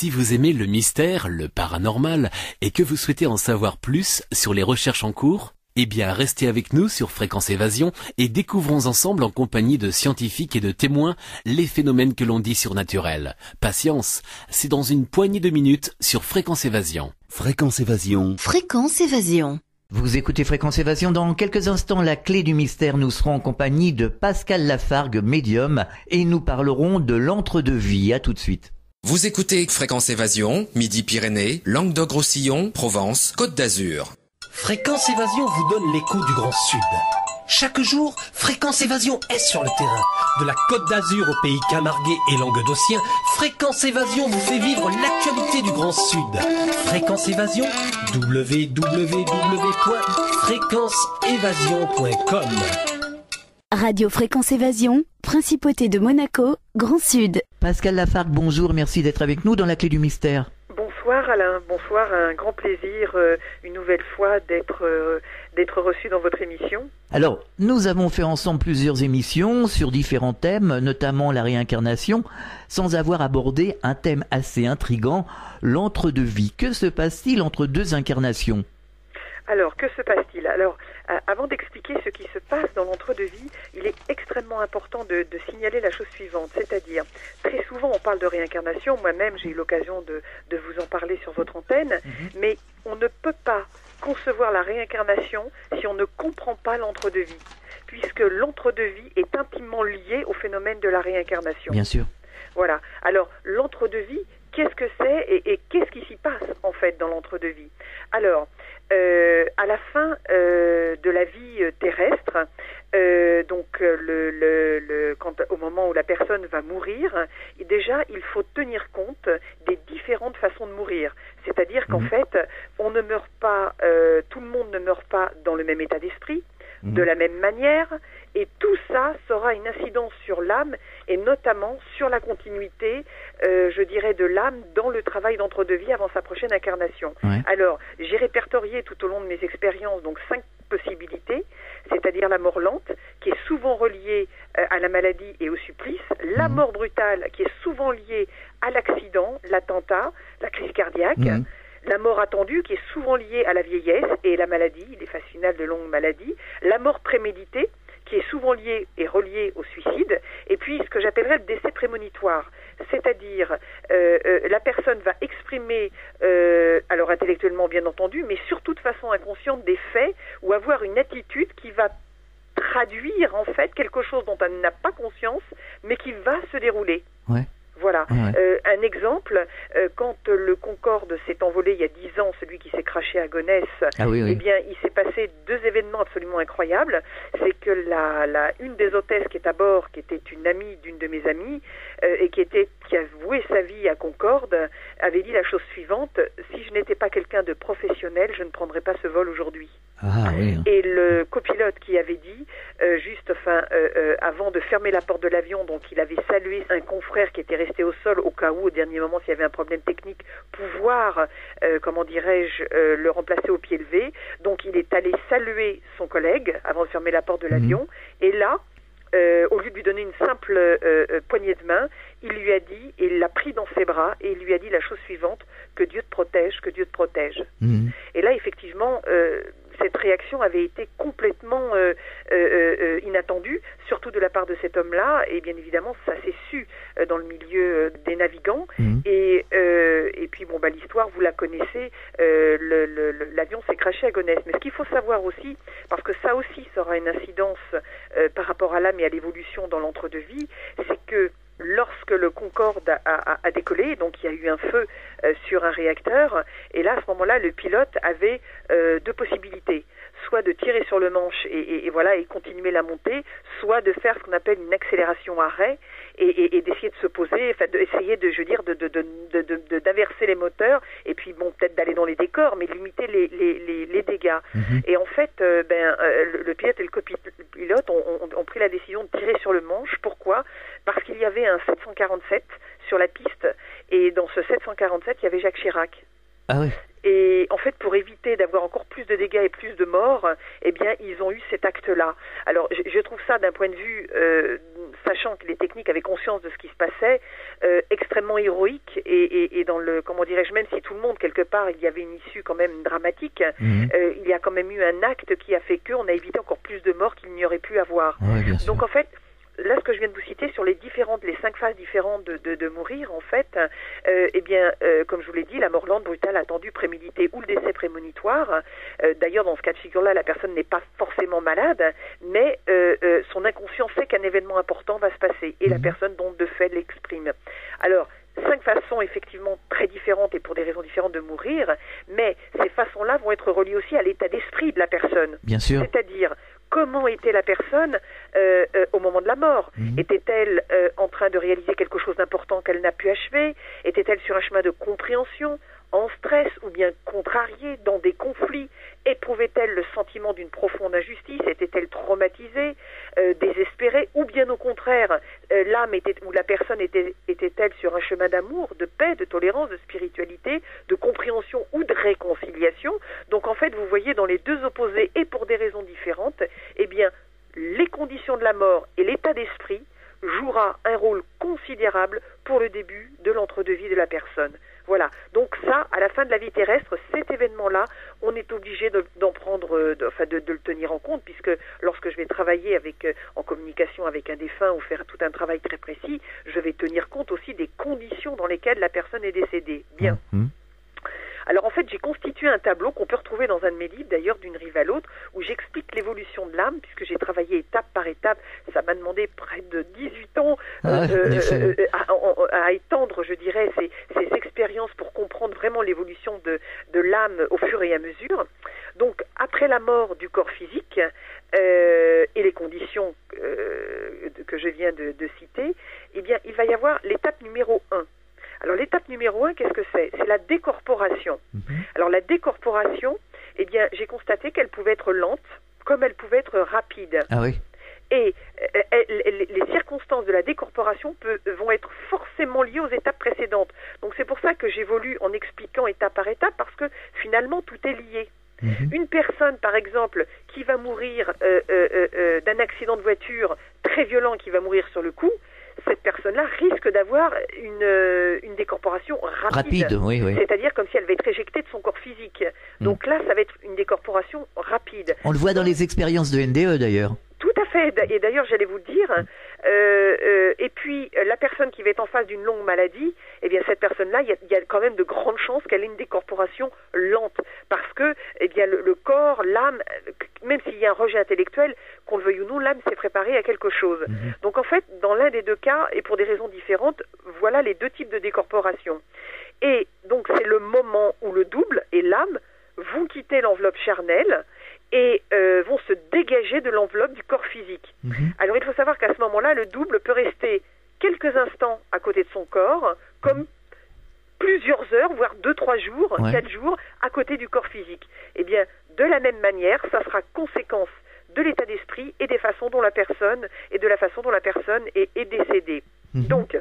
Si vous aimez le mystère, le paranormal, et que vous souhaitez en savoir plus sur les recherches en cours, eh bien restez avec nous sur Fréquence Évasion et découvrons ensemble en compagnie de scientifiques et de témoins les phénomènes que l'on dit surnaturels. Patience, c'est dans une poignée de minutes sur Fréquence Évasion. Fréquence Évasion. Fréquence Évasion. Vous écoutez Fréquence Évasion. Dans quelques instants, la clé du mystère, nous serons en compagnie de Pascal Lafargue, médium, et nous parlerons de l'entre-deux-vie. À tout de suite. Vous écoutez Fréquence Évasion, Midi-Pyrénées, Languedoc-Roussillon, Provence, Côte d'Azur. Fréquence Évasion vous donne l'écho du Grand Sud. Chaque jour, Fréquence Évasion est sur le terrain. De la Côte d'Azur au pays camarguais et languedocien, Fréquence Évasion vous fait vivre l'actualité du Grand Sud. Fréquence Évasion, www.fréquenceévasion.com. Radio Fréquence Évasion, Principauté de Monaco, Grand Sud. Pascal Lafargue, bonjour, merci d'être avec nous dans la clé du mystère. Bonsoir Alain, bonsoir, un grand plaisir une nouvelle fois d'être reçu dans votre émission. Alors, nous avons fait ensemble plusieurs émissions sur différents thèmes, notamment la réincarnation, sans avoir abordé un thème assez intriguant, l'entre-deux-vie. Que se passe-t-il entre deux incarnations ? Alors, que se passe-t-il ? Alors, avant d'expliquer ce qui se passe dans l'entre-deux-vie, il est extrêmement important de signaler la chose suivante, c'est-à-dire, très souvent on parle de réincarnation, moi-même j'ai eu l'occasion de vous en parler sur votre antenne, mais on ne peut pas concevoir la réincarnation si on ne comprend pas l'entre-deux-vie, puisque l'entre-deux-vie est intimement lié au phénomène de la réincarnation. Bien sûr. Voilà. Alors, l'entre-deux-vie, qu'est-ce que c'est et qu'est-ce qui s'y passe, en fait, dans l'entre-deux-vie ? Alors, à la fin de la vie terrestre, au moment où la personne va mourir, déjà il faut tenir compte des différentes façons de mourir. C'est-à-dire qu'en fait, on ne meurt pas, tout le monde ne meurt pas dans le même état d'esprit, de la même manière, et tout ça sera une incidence sur l'âme et notamment sur la continuité, je dirais, de l'âme dans le travail d'entre-deux-vie avant sa prochaine incarnation. Ouais. Alors, j'ai répertorié tout au long de mes expériences donc 5 possibilités, c'est-à-dire la mort lente, qui est souvent reliée à la maladie et au supplice, la mort brutale, qui est souvent liée à l'accident, l'attentat, la crise cardiaque, la mort attendue, qui est souvent liée à la vieillesse et la maladie, les phases finales de longues maladies, la mort préméditée, qui est souvent liée et reliée au suicide, et puis ce que j'appellerais le décès prémonitoire, c'est-à-dire la personne va exprimer, alors intellectuellement bien entendu, mais surtout de façon inconsciente des faits, ou avoir une attitude qui va traduire en fait quelque chose dont elle n'a pas conscience, mais qui va se dérouler. Ouais. Voilà. Ouais. Un exemple, quand le Concorde s'est envolé il y a 10 ans, celui qui s'est crashé à Gonesse, eh bien, il s'est passé 2 événements absolument incroyables. C'est que une des hôtesses qui est à bord, qui était une amie d'une de mes amies, et qui a voué sa vie à Concorde, avait dit la chose suivante: si je n'étais pas quelqu'un de professionnel, je ne prendrais pas ce vol aujourd'hui. Ah, oui. Et le copilote qui avait dit, avant de fermer la porte de l'avion, donc il avait salué un confrère qui était resté au sol au cas où, au dernier moment, s'il y avait un problème technique, pouvoir, le remplacer au pied levé. Donc il est allé saluer son collègue avant de fermer la porte de l'avion. Et là, au lieu de lui donner une simple poignée de main, il lui a dit, et il l'a pris dans ses bras, et il lui a dit la chose suivante: que Dieu te protège, que Dieu te protège. Et là, effectivement, cette réaction avait été complètement inattendue, surtout de la part de cet homme-là, et bien évidemment, ça s'est su dans le milieu des navigants, et puis, l'histoire, vous la connaissez, l'avion s'est crashé à Gonesse. Mais ce qu'il faut savoir aussi, parce que ça aussi sera une incidence par rapport à l'âme et à l'évolution dans l'entre-deux-vie, c'est que lorsque le Concorde a décollé, donc il y a eu un feu sur un réacteur, et là, à ce moment-là, le pilote avait 2 possibilités. Soit de tirer sur le manche et continuer la montée, soit de faire ce qu'on appelle une accélération arrêt et d'essayer de se poser, d'essayer d'inverser les moteurs, et puis peut-être d'aller dans les décors, mais limiter les dégâts. Et en fait, le pilote et le copilote ont pris la décision de tirer sur le manche. Pourquoi ? Parce qu'il y avait un 747 sur la piste, et dans ce 747, il y avait Jacques Chirac. Ah oui. Et en fait, pour éviter d'avoir encore plus de dégâts et plus de morts, eh bien, ils ont eu cet acte-là. Alors, je trouve ça, d'un point de vue, sachant que les techniques avaient conscience de ce qui se passait, extrêmement héroïque et dans le, comment dirais-je, même si tout le monde, quelque part, il y avait une issue quand même dramatique, il y a quand même eu un acte qui a fait qu'on a évité encore plus de morts qu'il n'y aurait pu avoir. Ouais, bien sûr. Donc, en fait, là, ce que je viens de vous citer sur les 5 phases différentes de mourir, en fait, eh bien, comme je vous l'ai dit, la mort lente, brutale, attendue, préméditée ou le décès prémonitoire. D'ailleurs, dans ce cas de figure-là, la personne n'est pas forcément malade, mais son inconscient sait qu'un événement important va se passer et la personne, donc, de fait, l'exprime. Alors, 5 façons effectivement très différentes et pour des raisons différentes de mourir, mais ces façons-là vont être reliées aussi à l'état d'esprit de la personne. Bien sûr. C'est-à-dire, comment était la personne au moment de la mort? Était-elle en train de réaliser quelque chose d'important qu'elle n'a pu achever? Était-elle sur un chemin de compréhension, en stress ou bien contrariée, dans des conflits? Éprouvait-elle le sentiment d'une profonde injustice? Était-elle traumatisée, désespérée? Ou bien au contraire, l'âme ou la personne était-elle sur un chemin d'amour, de paix, de tolérance, de spiritualité, de compréhension ou de réconciliation? Donc en fait, vous voyez, dans les deux opposés et pour des raisons différentes, eh bien, les conditions de la mort et l'état d'esprit jouera un rôle considérable pour le début de l'entre-deux-vie de la personne. Voilà. Donc ça, à la fin de la vie terrestre, cet événement-là, on est obligé d'en prendre, de le tenir en compte, puisque lorsque je vais travailler en communication avec un défunt ou faire tout un travail très précis, je vais tenir compte aussi des conditions dans lesquelles la personne est décédée. Bien. Alors en fait, j'ai constitué un tableau qu'on peut retrouver dans un de mes livres, d'ailleurs d'une rive à l'autre, où j'explique l'évolution de l'âme, puisque j'ai travaillé étape par étape. Ça m'a demandé près de 18 ans à étendre, je dirais, ces expériences pour comprendre vraiment l'évolution de l'âme au fur et à mesure. Donc après la mort du corps physique et les conditions que je viens de citer, eh bien, il va y avoir l'étape numéro 1. Alors l'étape numéro 1, qu'est-ce que c'est? C'est la décorporation. Alors la décorporation, eh bien, j'ai constaté qu'elle pouvait être lente, comme elle pouvait être rapide. Ah oui. Et les circonstances de la décorporation vont être forcément liées aux étapes précédentes. Donc c'est pour ça que j'évolue en expliquant étape par étape, parce que finalement tout est lié. Une personne, par exemple, qui va mourir d'un accident de voiture très violent, qui va mourir sur le coup, cette personne-là risque d'avoir une décorporation rapide. Oui. C'est-à-dire comme si elle va être éjectée de son corps physique. Donc là, ça va être une décorporation rapide. On le voit dans les expériences de NDE d'ailleurs. Tout à fait. Et d'ailleurs, j'allais vous le dire. Et puis, la personne qui va être en face d'une longue maladie, eh bien, cette personne-là, il y a quand même de grandes chances qu'elle ait une décorporation lente. Parce que, eh bien, le corps, l'âme, même s'il y a un rejet intellectuel, qu'on le veuille ou non, l'âme s'est préparée à quelque chose. Donc, en fait, dans l'un des deux cas, et pour des raisons différentes, voilà les deux types de décorporation. Et donc, c'est le moment où le double et l'âme vont quitter l'enveloppe charnelle et vont se dégager de l'enveloppe du corps physique. Alors il faut savoir qu'à ce moment-là, le double peut rester quelques instants à côté de son corps, comme plusieurs heures, voire 2-3 jours, 4 jours, à côté du corps physique. Eh bien, de la même manière, ça sera conséquence de l'état d'esprit et de la façon dont la personne est décédée. Donc,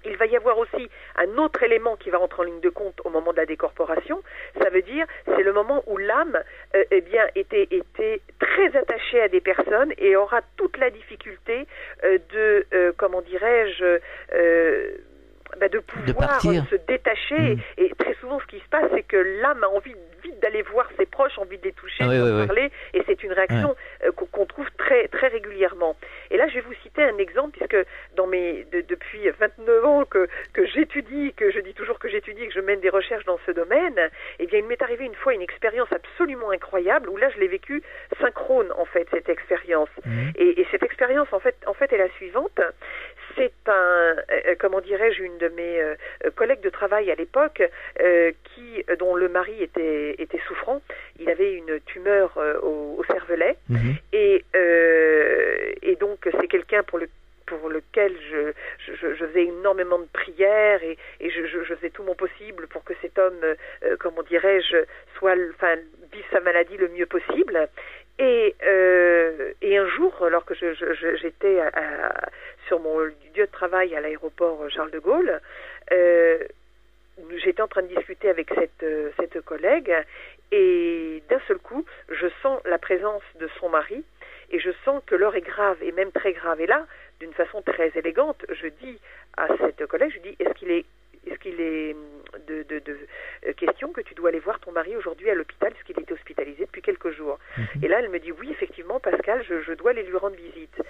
il va y avoir aussi un autre élément qui va rentrer en ligne de compte au moment de la décorporation. Ça veut dire, c'est le moment où l'âme, était très attachée à des personnes et aura toute la difficulté de pouvoir se détacher. Et très souvent, ce qui se passe, c'est que l'âme a envie vite d'aller voir ses proches, envie de les toucher, de parler, et c'est une réaction qu'on trouve très, très régulièrement. Et là, je vais vous citer un exemple, puisque depuis 29 ans que j'étudie, que je dis toujours que j'étudie, que je mène des recherches dans ce domaine, eh bien, il m'est arrivé une fois une expérience absolument incroyable, où là, je l'ai vécue synchrone, en fait, cette expérience. Et cette expérience, en fait, est la suivante. C'est une de mes collègues de travail à l'époque, dont le mari était souffrant. Il avait une tumeur au cervelet, et donc c'est quelqu'un pour lequel je faisais énormément de prières et je faisais tout mon possible pour que cet homme, vive sa maladie le mieux possible. Et un jour, alors que j'étais sur mon lieu de travail à l'aéroport Charles de Gaulle, j'étais en train de discuter avec cette collègue et d'un seul coup, je sens la présence de son mari et je sens que l'heure est grave et même très grave. Et là, d'une façon très élégante, je dis à cette collègue, je dis, est-ce qu'il est question que tu dois aller voir ton mari aujourd'hui à l'hôpital parce qu'il était hospitalisé depuis quelques jours. Et là, elle me dit, oui, effectivement, Pascal, je dois aller lui rendre visite.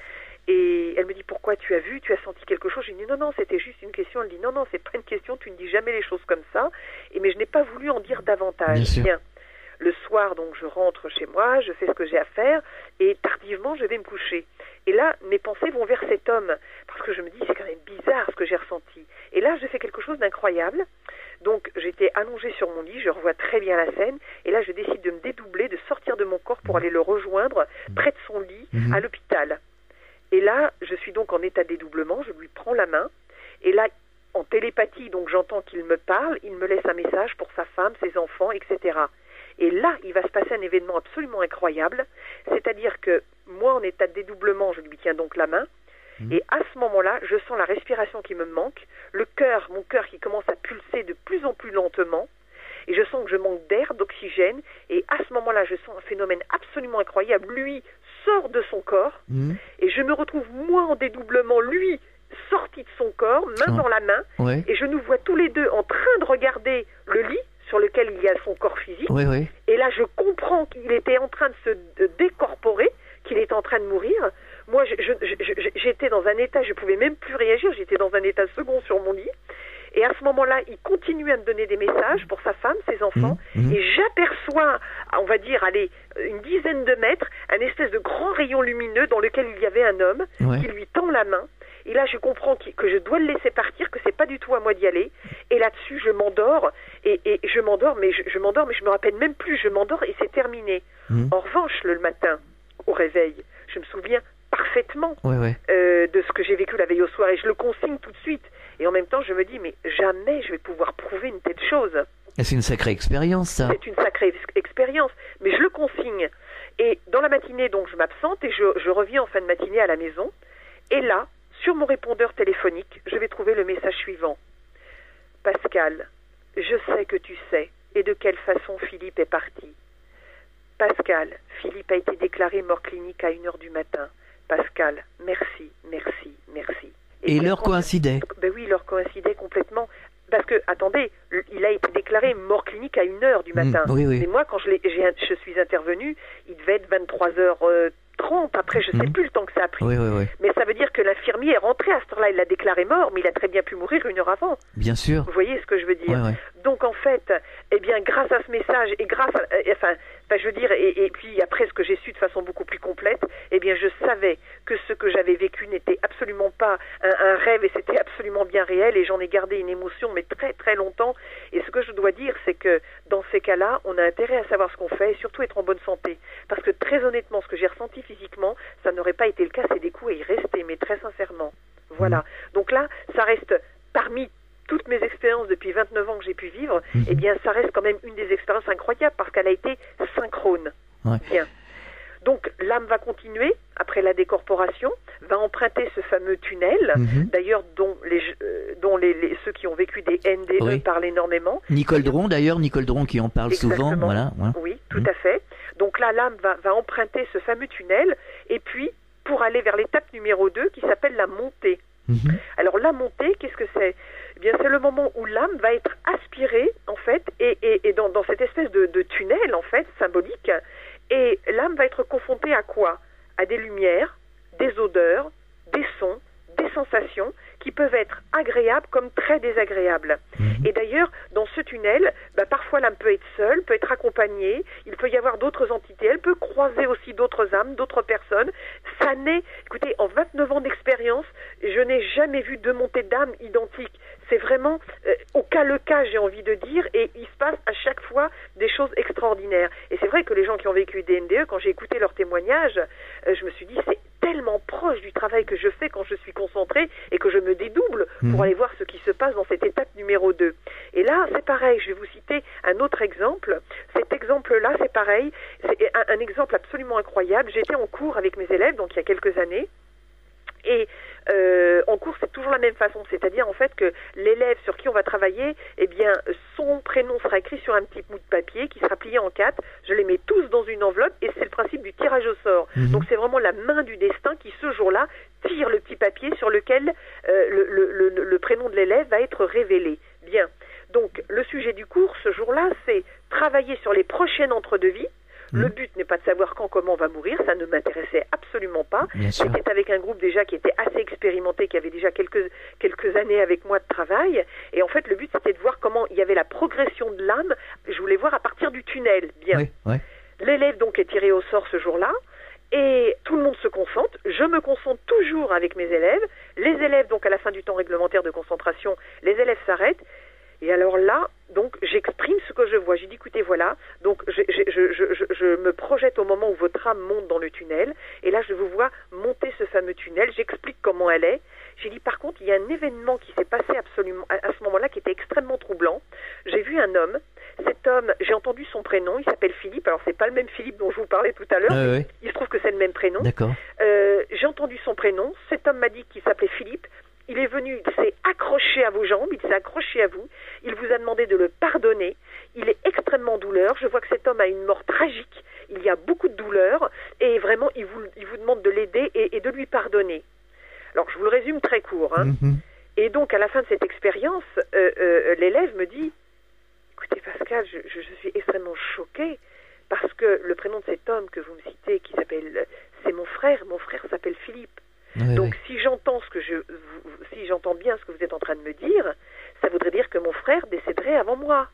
Et elle me dit, pourquoi, tu as senti quelque chose? J'ai dit, non, c'était juste une question. Elle dit, non, c'est pas une question, tu ne dis jamais les choses comme ça. Mais je n'ai pas voulu en dire davantage. Bien. Le soir, donc, je rentre chez moi, je fais ce que j'ai à faire, et tardivement, je vais me coucher. Et là, mes pensées vont vers cet homme, parce que je me dis, c'est quand même bizarre ce que j'ai ressenti. Et là, je fais quelque chose d'incroyable. Donc, j'étais allongée sur mon lit, je revois très bien la scène, et là, je décide de me dédoubler, de sortir de mon corps pour aller le rejoindre près de son lit, à l'hôpital. Et là, je suis donc en état de dédoublement, je lui prends la main, et là, en télépathie, donc j'entends qu'il me parle, il me laisse un message pour sa femme, ses enfants, etc. Et là, il va se passer un événement absolument incroyable, c'est-à-dire que moi, en état de dédoublement, je lui tiens donc la main, et à ce moment-là, je sens la respiration qui me manque, mon cœur qui commence à pulser de plus en plus lentement, et je sens que je manque d'air, d'oxygène, et à ce moment-là, je sens un phénomène absolument incroyable. Lui sort de son corps, et je me retrouve, moi, en dédoublement, lui sorti de son corps, main dans la main, et je nous vois tous les deux en train de regarder le lit sur lequel il y a son corps physique, et là, je comprends qu'il était en train de se décorporer, qu'il est en train de mourir. Moi, j'étais dans un état, je ne pouvais même plus réagir, j'étais dans un état second sur mon lit. Et à ce moment-là, il continue à me donner des messages pour sa femme, ses enfants, et j'aperçois, on va dire, une dizaine de mètres, un espèce de grand rayon lumineux dans lequel il y avait un homme qui lui tend la main. Et là, je comprends que je dois le laisser partir, que c'est pas du tout à moi d'y aller. Et là-dessus, je m'endors, et je m'endors, mais je m'endors, mais je me rappelle même plus, je m'endors et c'est terminé. En revanche, le matin, au réveil, je me souviens parfaitement de ce que j'ai vécu la veille au soir, et je le consigne tout de suite. Et en même temps, je me dis, mais jamais je vais pouvoir prouver une telle chose. C'est une sacrée expérience, ça. C'est une sacrée expérience, mais je le consigne. Et dans la matinée, donc, je m'absente, et je reviens en fin de matinée à la maison. Et là, sur mon répondeur téléphonique, je vais trouver le message suivant. Pascal, je sais que tu sais, et de quelle façon Philippe est parti. Pascal, Philippe a été déclaré mort clinique à 1h du matin. Pascal, merci. Et l'heure coïncidait. Ben oui, l'heure coïncidait complètement. Parce que, attendez, il a été déclaré mort clinique à 1h du matin. Mais moi, quand je suis intervenue, il devait être 23h30. Après, je ne sais plus le temps que ça a pris. Mais ça veut dire que l'infirmier est rentré à cette heure-là. Il l'a déclaré mort, mais il a très bien pu mourir 1 heure avant. Bien sûr. Vous voyez ce que je veux dire? Donc, en fait, eh bien, grâce à ce message, et grâce à... je veux dire, et puis après, ce que j'ai su de façon beaucoup plus complète, eh bien, je savais que ce que j'avais vécu n'était absolument pas un rêve, et c'était absolument bien réel, et j'en ai gardé une émotion, mais très, très longtemps. Et ce que je dois dire, c'est que dans ces cas-là, on a intérêt à savoir ce qu'on fait, et surtout être en bonne santé. Parce que très honnêtement, ce que j'ai ressenti physiquement, ça n'aurait pas été le cas, c'est des coups à y rester, mais très sincèrement. Voilà. Donc là, ça reste parmi toutes mes expériences depuis 29 ans que j'ai pu vivre, eh bien, ça reste quand même une des expériences incroyables parce qu'elle a été synchrone. Bien. Donc, l'âme va continuer, après la décorporation, va emprunter ce fameux tunnel, d'ailleurs, dont ceux qui ont vécu des NDE parlent énormément. Nicole Dron qui en parle souvent. Voilà. Oui, tout à fait. Donc là, l'âme va emprunter ce fameux tunnel, et puis, pour aller vers l'étape numéro 2, qui s'appelle la montée. Alors, la montée, qu'est-ce que c'est? Eh bien, c'est le moment où l'âme va être aspirée, en fait, et dans cette espèce de tunnel, en fait, symbolique, et l'âme va être confrontée à quoi? À des lumières, des odeurs, des sons, des sensations qui peuvent être agréables comme très désagréables. Et d'ailleurs, dans ce tunnel, parfois l'âme peut être seule, peut être accompagnée, il peut y avoir d'autres entités, elle peut croiser aussi d'autres âmes, d'autres personnes. Ça n'est, écoutez, en 29 ans d'expérience, je n'ai jamais vu deux montées d'âme identiques. C'est vraiment au cas le cas, j'ai envie de dire, et il se passe à chaque fois des choses extraordinaires. Et c'est vrai que les gens qui ont vécu des NDE, quand j'ai écouté leurs témoignages, je me suis dit, c'est tellement proche du travail que je fais quand je suis concentrée et que je me dédouble pour aller voir ce qui se passe dans cette étape numéro 2. Et là, c'est pareil, je vais vous citer un autre exemple. Cet exemple-là, c'est pareil, c'est un exemple absolument incroyable. J'étais en cours avec mes élèves, donc il y a quelques années, et en cours, toujours la même façon, c'est-à-dire en fait que l'élève sur qui on va travailler, eh bien, son prénom sera écrit sur un petit bout de papier qui sera plié en 4. Je les mets tous dans une enveloppe et c'est le principe du tirage au sort. Donc c'est vraiment la main du destin qui, ce jour-là, tire le petit papier sur lequel le prénom de l'élève va être révélé. Bien. Donc le sujet du cours, ce jour-là, c'est travailler sur les prochaines entre-deux-vies. Le but n'est pas de savoir quand, comment on va mourir, ça ne m'intéressait absolument pas. J'étais avec un groupe déjà qui était assez expérimenté, qui avait déjà quelques années avec moi de travail. Et en fait, le but, c'était de voir comment il y avait la progression de l'âme. Je voulais voir à partir du tunnel. Bien. L'élève, donc, est tiré au sort ce jour-là. Et tout le monde se concentre. Je me concentre toujours avec mes élèves. Les élèves, donc, à la fin du temps réglementaire de concentration, les élèves s'arrêtent. Et alors là, donc, j'exprime ce que je vois. J'ai dit, écoutez, voilà, donc je me projette au moment où votre âme monte dans le tunnel. Et là, je vous vois monter ce fameux tunnel. J'explique comment elle est. J'ai dit, par contre, il y a un événement qui s'est passé absolument à ce moment-là qui était extrêmement troublant. J'ai vu un homme. Cet homme, j'ai entendu son prénom. Il s'appelle Philippe. Alors, c'est pas le même Philippe dont je vous parlais tout à l'heure. Il se trouve que c'est le même prénom. D'accord. J'ai entendu son prénom. Cet homme m'a dit qu'il s'appelait Philippe. Il est venu, il s'est accroché à vos jambes, il s'est accroché à vous, il vous a demandé de le pardonner, il est extrêmement douleur, je vois que cet homme a une mort tragique, il y a beaucoup de douleur, et vraiment, il vous demande de l'aider et de lui pardonner. Alors, je vous le résume très court, hein. Et donc, à la fin de cette expérience, l'élève me dit, écoutez Pascal, je suis extrêmement choquée, parce que le prénom de cet homme que vous me citez, qui s'appelle, c'est mon frère s'appelle Philippe. Donc si j'entends j'entends bien ce que vous êtes en train de me dire, ça voudrait dire que mon frère décéderait avant moi.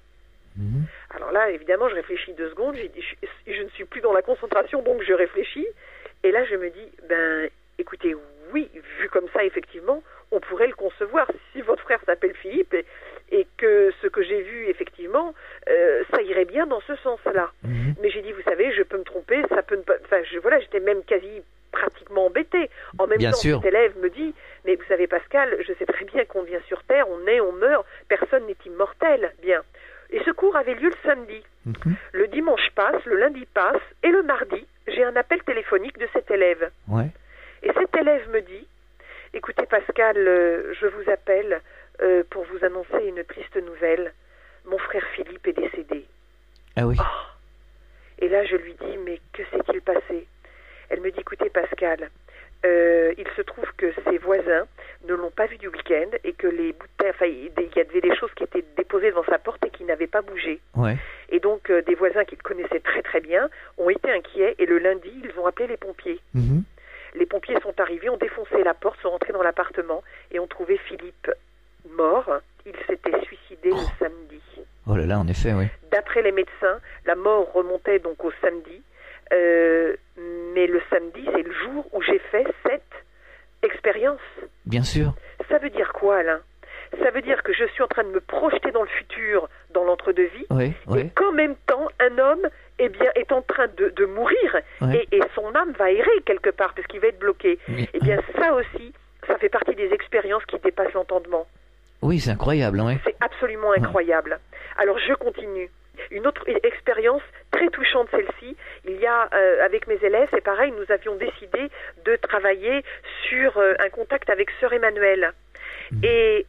Alors là, évidemment, je réfléchis 2 secondes, je ne suis plus dans la concentration, donc je réfléchis, et là je me dis, écoutez, oui, vu comme ça, effectivement, on pourrait le concevoir. Si votre frère s'appelle Philippe et que ce que j'ai vu, effectivement, ça irait bien dans ce sens-là. Mais j'ai dit, vous savez, je peux me tromper, ça peut ne pas... Enfin, voilà, j'étais même quasi pratiquement embêté. En même temps, cet élève me dit, mais vous savez Pascal, je sais très bien qu'on vient sur Terre, on naît, on meurt, personne n'est immortel. Bien. Et ce cours avait lieu le samedi. Le dimanche passe, le lundi passe, et le mardi, j'ai un appel téléphonique de cet élève. Et cet élève me dit, écoutez Pascal, je vous appelle pour vous annoncer une triste nouvelle. Mon frère Philippe est décédé. Ah oui. Et là, je lui dis, mais que s'est-il passé ? Elle me dit, écoutez Pascal, il se trouve que ses voisins ne l'ont pas vu du week-end et que les bouteilles, il y avait des choses qui étaient déposées devant sa porte et qui n'avaient pas bougé. Et donc, des voisins qu'il connaissait très très bien ont été inquiets et le lundi, ils ont appelé les pompiers. Les pompiers sont arrivés, ont défoncé la porte, sont rentrés dans l'appartement et ont trouvé Philippe mort. Il s'était suicidé le samedi. Oh là là, en effet, oui. D'après les médecins, la mort remontait donc au samedi. Mais le samedi, c'est le jour où j'ai fait cette expérience. Bien sûr. Ça veut dire quoi, Alain ? Ça veut dire que je suis en train de me projeter dans le futur, dans l'entre-deux-vies, et qu'en même temps, un homme est en train de mourir, et son âme va errer quelque part, parce qu'il va être bloqué. Eh bien, ça aussi, ça fait partie des expériences qui dépassent l'entendement. Oui, c'est incroyable. C'est absolument incroyable. Alors, je continue. Une autre expérience très touchante, celle-ci, il y a avec mes élèves, c'est pareil, nous avions décidé de travailler sur un contact avec Sœur Emmanuelle. Et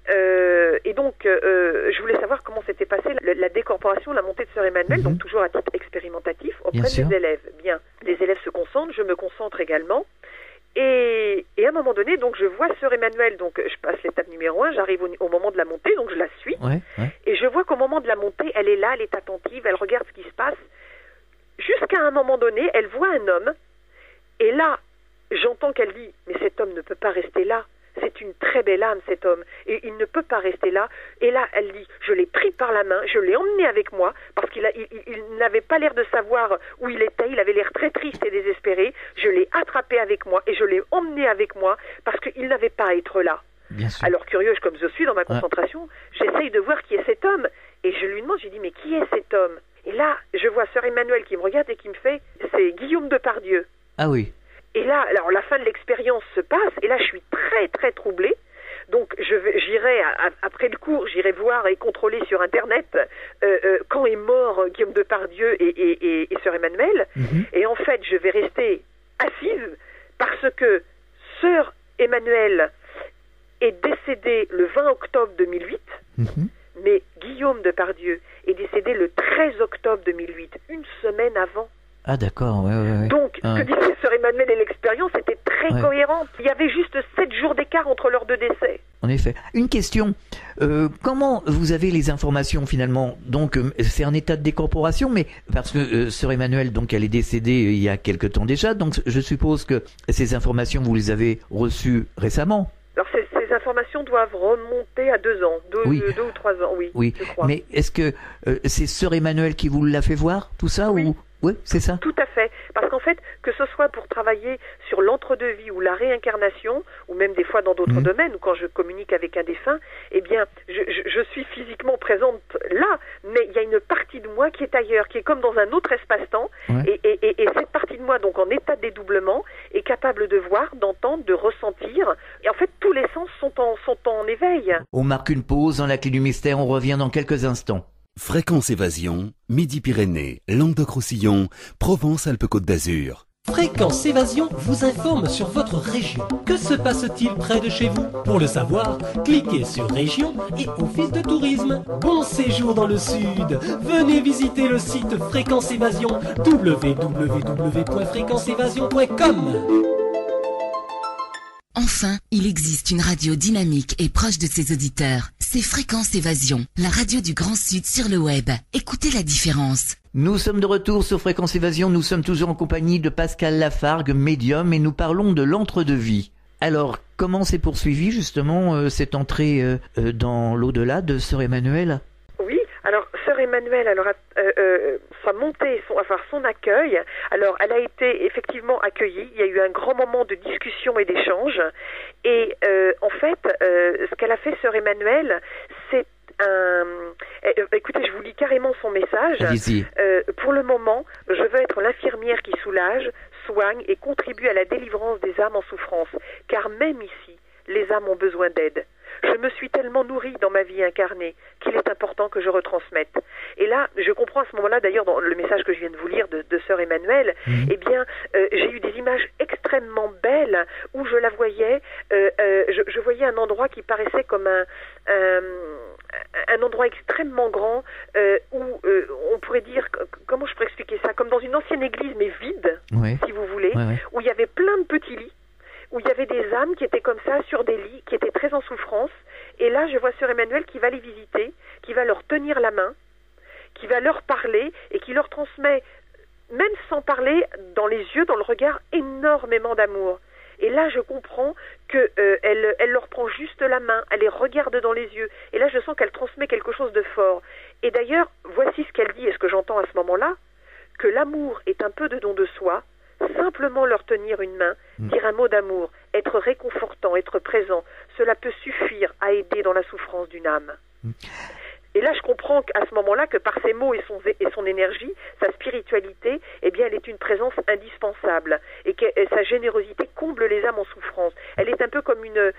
donc, je voulais savoir comment s'était passée la décorporation, la montée de Sœur Emmanuelle, donc toujours à titre expérimentatif, auprès des élèves. Bien, les élèves se concentrent, je me concentre également. Et à un moment donné, donc je vois Sœur Emmanuelle, donc je passe l'étape numéro 1, j'arrive au moment de la montée, donc je la suis, et je vois qu'au moment de la montée, elle est là, elle est attentive, elle regarde ce qui se passe, jusqu'à un moment donné, elle voit un homme, et là, j'entends qu'elle dit, mais cet homme ne peut pas rester là, c'est une très belle âme cet homme, et il ne peut pas rester là, et là, elle dit, je l'ai pris par la main, je l'ai emmené avec moi, parce qu'il n'avait pas l'air de savoir où il était, il avait l'air très triste et désespéré, je l'ai attrapé avec moi, et je l'ai emmené avec moi, parce qu'il n'avait pas à être là. Alors, curieuse comme je suis dans ma concentration, j'essaye de voir qui est cet homme, et je lui demande, je lui dis, mais qui est cet homme ? Et là, je vois Sœur Emmanuelle qui me regarde et qui me fait, c'est Guillaume Depardieu. Ah oui. Et là, alors la fin de l'expérience se passe, et là je suis très très troublée. Donc j'irai, après le cours, j'irai voir et contrôler sur Internet quand est mort Guillaume Depardieu et Sœur Emmanuelle. Et en fait, je vais rester assise parce que Sœur Emmanuelle est décédée décédé le 20 octobre 2008, mais Guillaume Depardieu est décédé le 13 octobre 2008, une semaine avant. Ah d'accord, ouais. Donc, ce que disait Sœur Emmanuel et l'expérience était très cohérente. Il y avait juste 7 jours d'écart entre leurs 2 décès. En effet. Une question, comment vous avez les informations finalement? Donc c'est un état de décorporation, mais parce que Sœur Emmanuel, donc elle est décédée il y a quelque temps déjà, donc je suppose que ces informations vous les avez reçues récemment. Alors ces informations doivent remonter à 2 ans, 2 ou 3 ans, oui, je crois. Mais est-ce que c'est Sœur Emmanuel qui vous l'a fait voir, tout ça, ou... Oui, c'est ça. Tout à fait. Parce qu'en fait, que ce soit pour travailler sur l'entre-deux-vie ou la réincarnation, ou même des fois dans d'autres domaines, ou quand je communique avec un défunt, eh bien, je suis physiquement présente là, mais il y a une partie de moi qui est ailleurs, qui est comme dans un autre espace-temps, et cette partie de moi, donc en état de dédoublement, est capable de voir, d'entendre, de ressentir, et en fait, tous les sens sont en éveil. On marque une pause dans la clé du mystère, on revient dans quelques instants. Fréquence Évasion, Midi-Pyrénées, Languedoc-Roussillon, Provence-Alpes-Côte d'Azur. Fréquence Évasion vous informe sur votre région. Que se passe-t-il près de chez vous? Pour le savoir, cliquez sur Région et Office de tourisme. Bon séjour dans le Sud. Venez visiter le site Fréquence Évasion, www.fréquenceévasion.com. Enfin, il existe une radio dynamique et proche de ses auditeurs. C'est Fréquence Évasion, la radio du Grand Sud sur le web. Écoutez la différence. Nous sommes de retour sur Fréquence Évasion. Nous sommes toujours en compagnie de Pascal Lafargue, médium, et nous parlons de l'entre-deux-vie. Alors, comment s'est poursuivie justement cette entrée dans l'au-delà de Sœur Emmanuel? Oui, alors Sœur Emmanuel, sa montée, son accueil, alors elle a été effectivement accueillie, il y a eu un grand moment de discussion et d'échange, et en fait, ce qu'elle a fait Sœur Emmanuel, c'est écoutez, je vous lis carrément son message. Allez-y. Pour le moment, je veux être l'infirmière qui soulage, soigne et contribue à la délivrance des âmes en souffrance, car même ici, les âmes ont besoin d'aide. Je me suis tellement nourrie dans ma vie incarnée qu'il est important que je retransmette. Et là, je comprends à ce moment-là, d'ailleurs, dans le message que je viens de vous lire de Sœur Emmanuel, eh bien, j'ai eu des images extrêmement belles où je la voyais, je voyais un endroit qui paraissait comme un endroit extrêmement grand où on pourrait dire, comment je pourrais expliquer ça, comme dans une ancienne église mais vide, si vous voulez, où il y avait plein de petits lits, où il y avait des âmes qui étaient comme ça sur des lits, qui étaient très en souffrance. Et là, je vois Sœur Emmanuel qui va les visiter, qui va leur tenir la main, qui va leur parler et qui leur transmet, même sans parler, dans les yeux, dans le regard, énormément d'amour. Et là, je comprends que elle leur prend juste la main, elle les regarde dans les yeux. Et là, je sens qu'elle transmet quelque chose de fort. Et d'ailleurs, voici ce qu'elle dit, et ce que j'entends à ce moment-là, que l'amour est un peu de don de soi, simplement leur tenir une main, dire un mot d'amour, être réconfortant, être présent, cela peut suffire à aider dans la souffrance d'une âme. Et là, je comprends à ce moment-là que par ses mots et son énergie, sa spiritualité, eh bien, elle est une présence indispensable et que sa générosité comble les âmes en souffrance. Elle est un peu comme une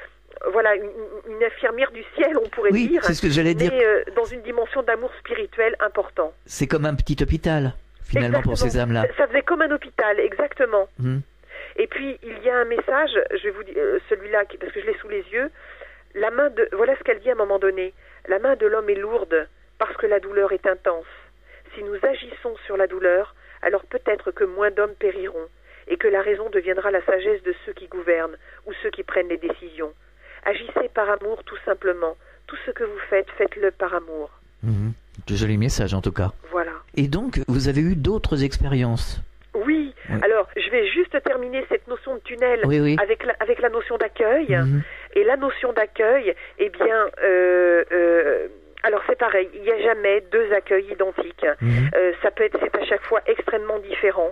infirmière du ciel, on pourrait dire. Oui, c'est ce que j'allais dire. Mais dans une dimension d'amour spirituel important. C'est comme un petit hôpital, finalement, exactement, pour ces âmes-là. Ça faisait comme un hôpital, exactement. Et puis, il y a un message, je vais vous dire, celui-là, parce que je l'ai sous les yeux, voilà ce qu'elle dit à un moment donné. La main de l'homme est lourde parce que la douleur est intense. Si nous agissons sur la douleur, alors peut-être que moins d'hommes périront et que la raison deviendra la sagesse de ceux qui gouvernent ou ceux qui prennent les décisions. Agissez par amour tout simplement. Tout ce que vous faites, faites-le par amour. De jolis messages en tout cas. Voilà. Et donc, vous avez eu d'autres expériences? Oui. Alors, je vais juste terminer cette notion de tunnel avec la notion d'accueil. Et la notion d'accueil, eh bien, alors c'est pareil, il n'y a jamais deux accueils identiques. C'est à chaque fois extrêmement différent.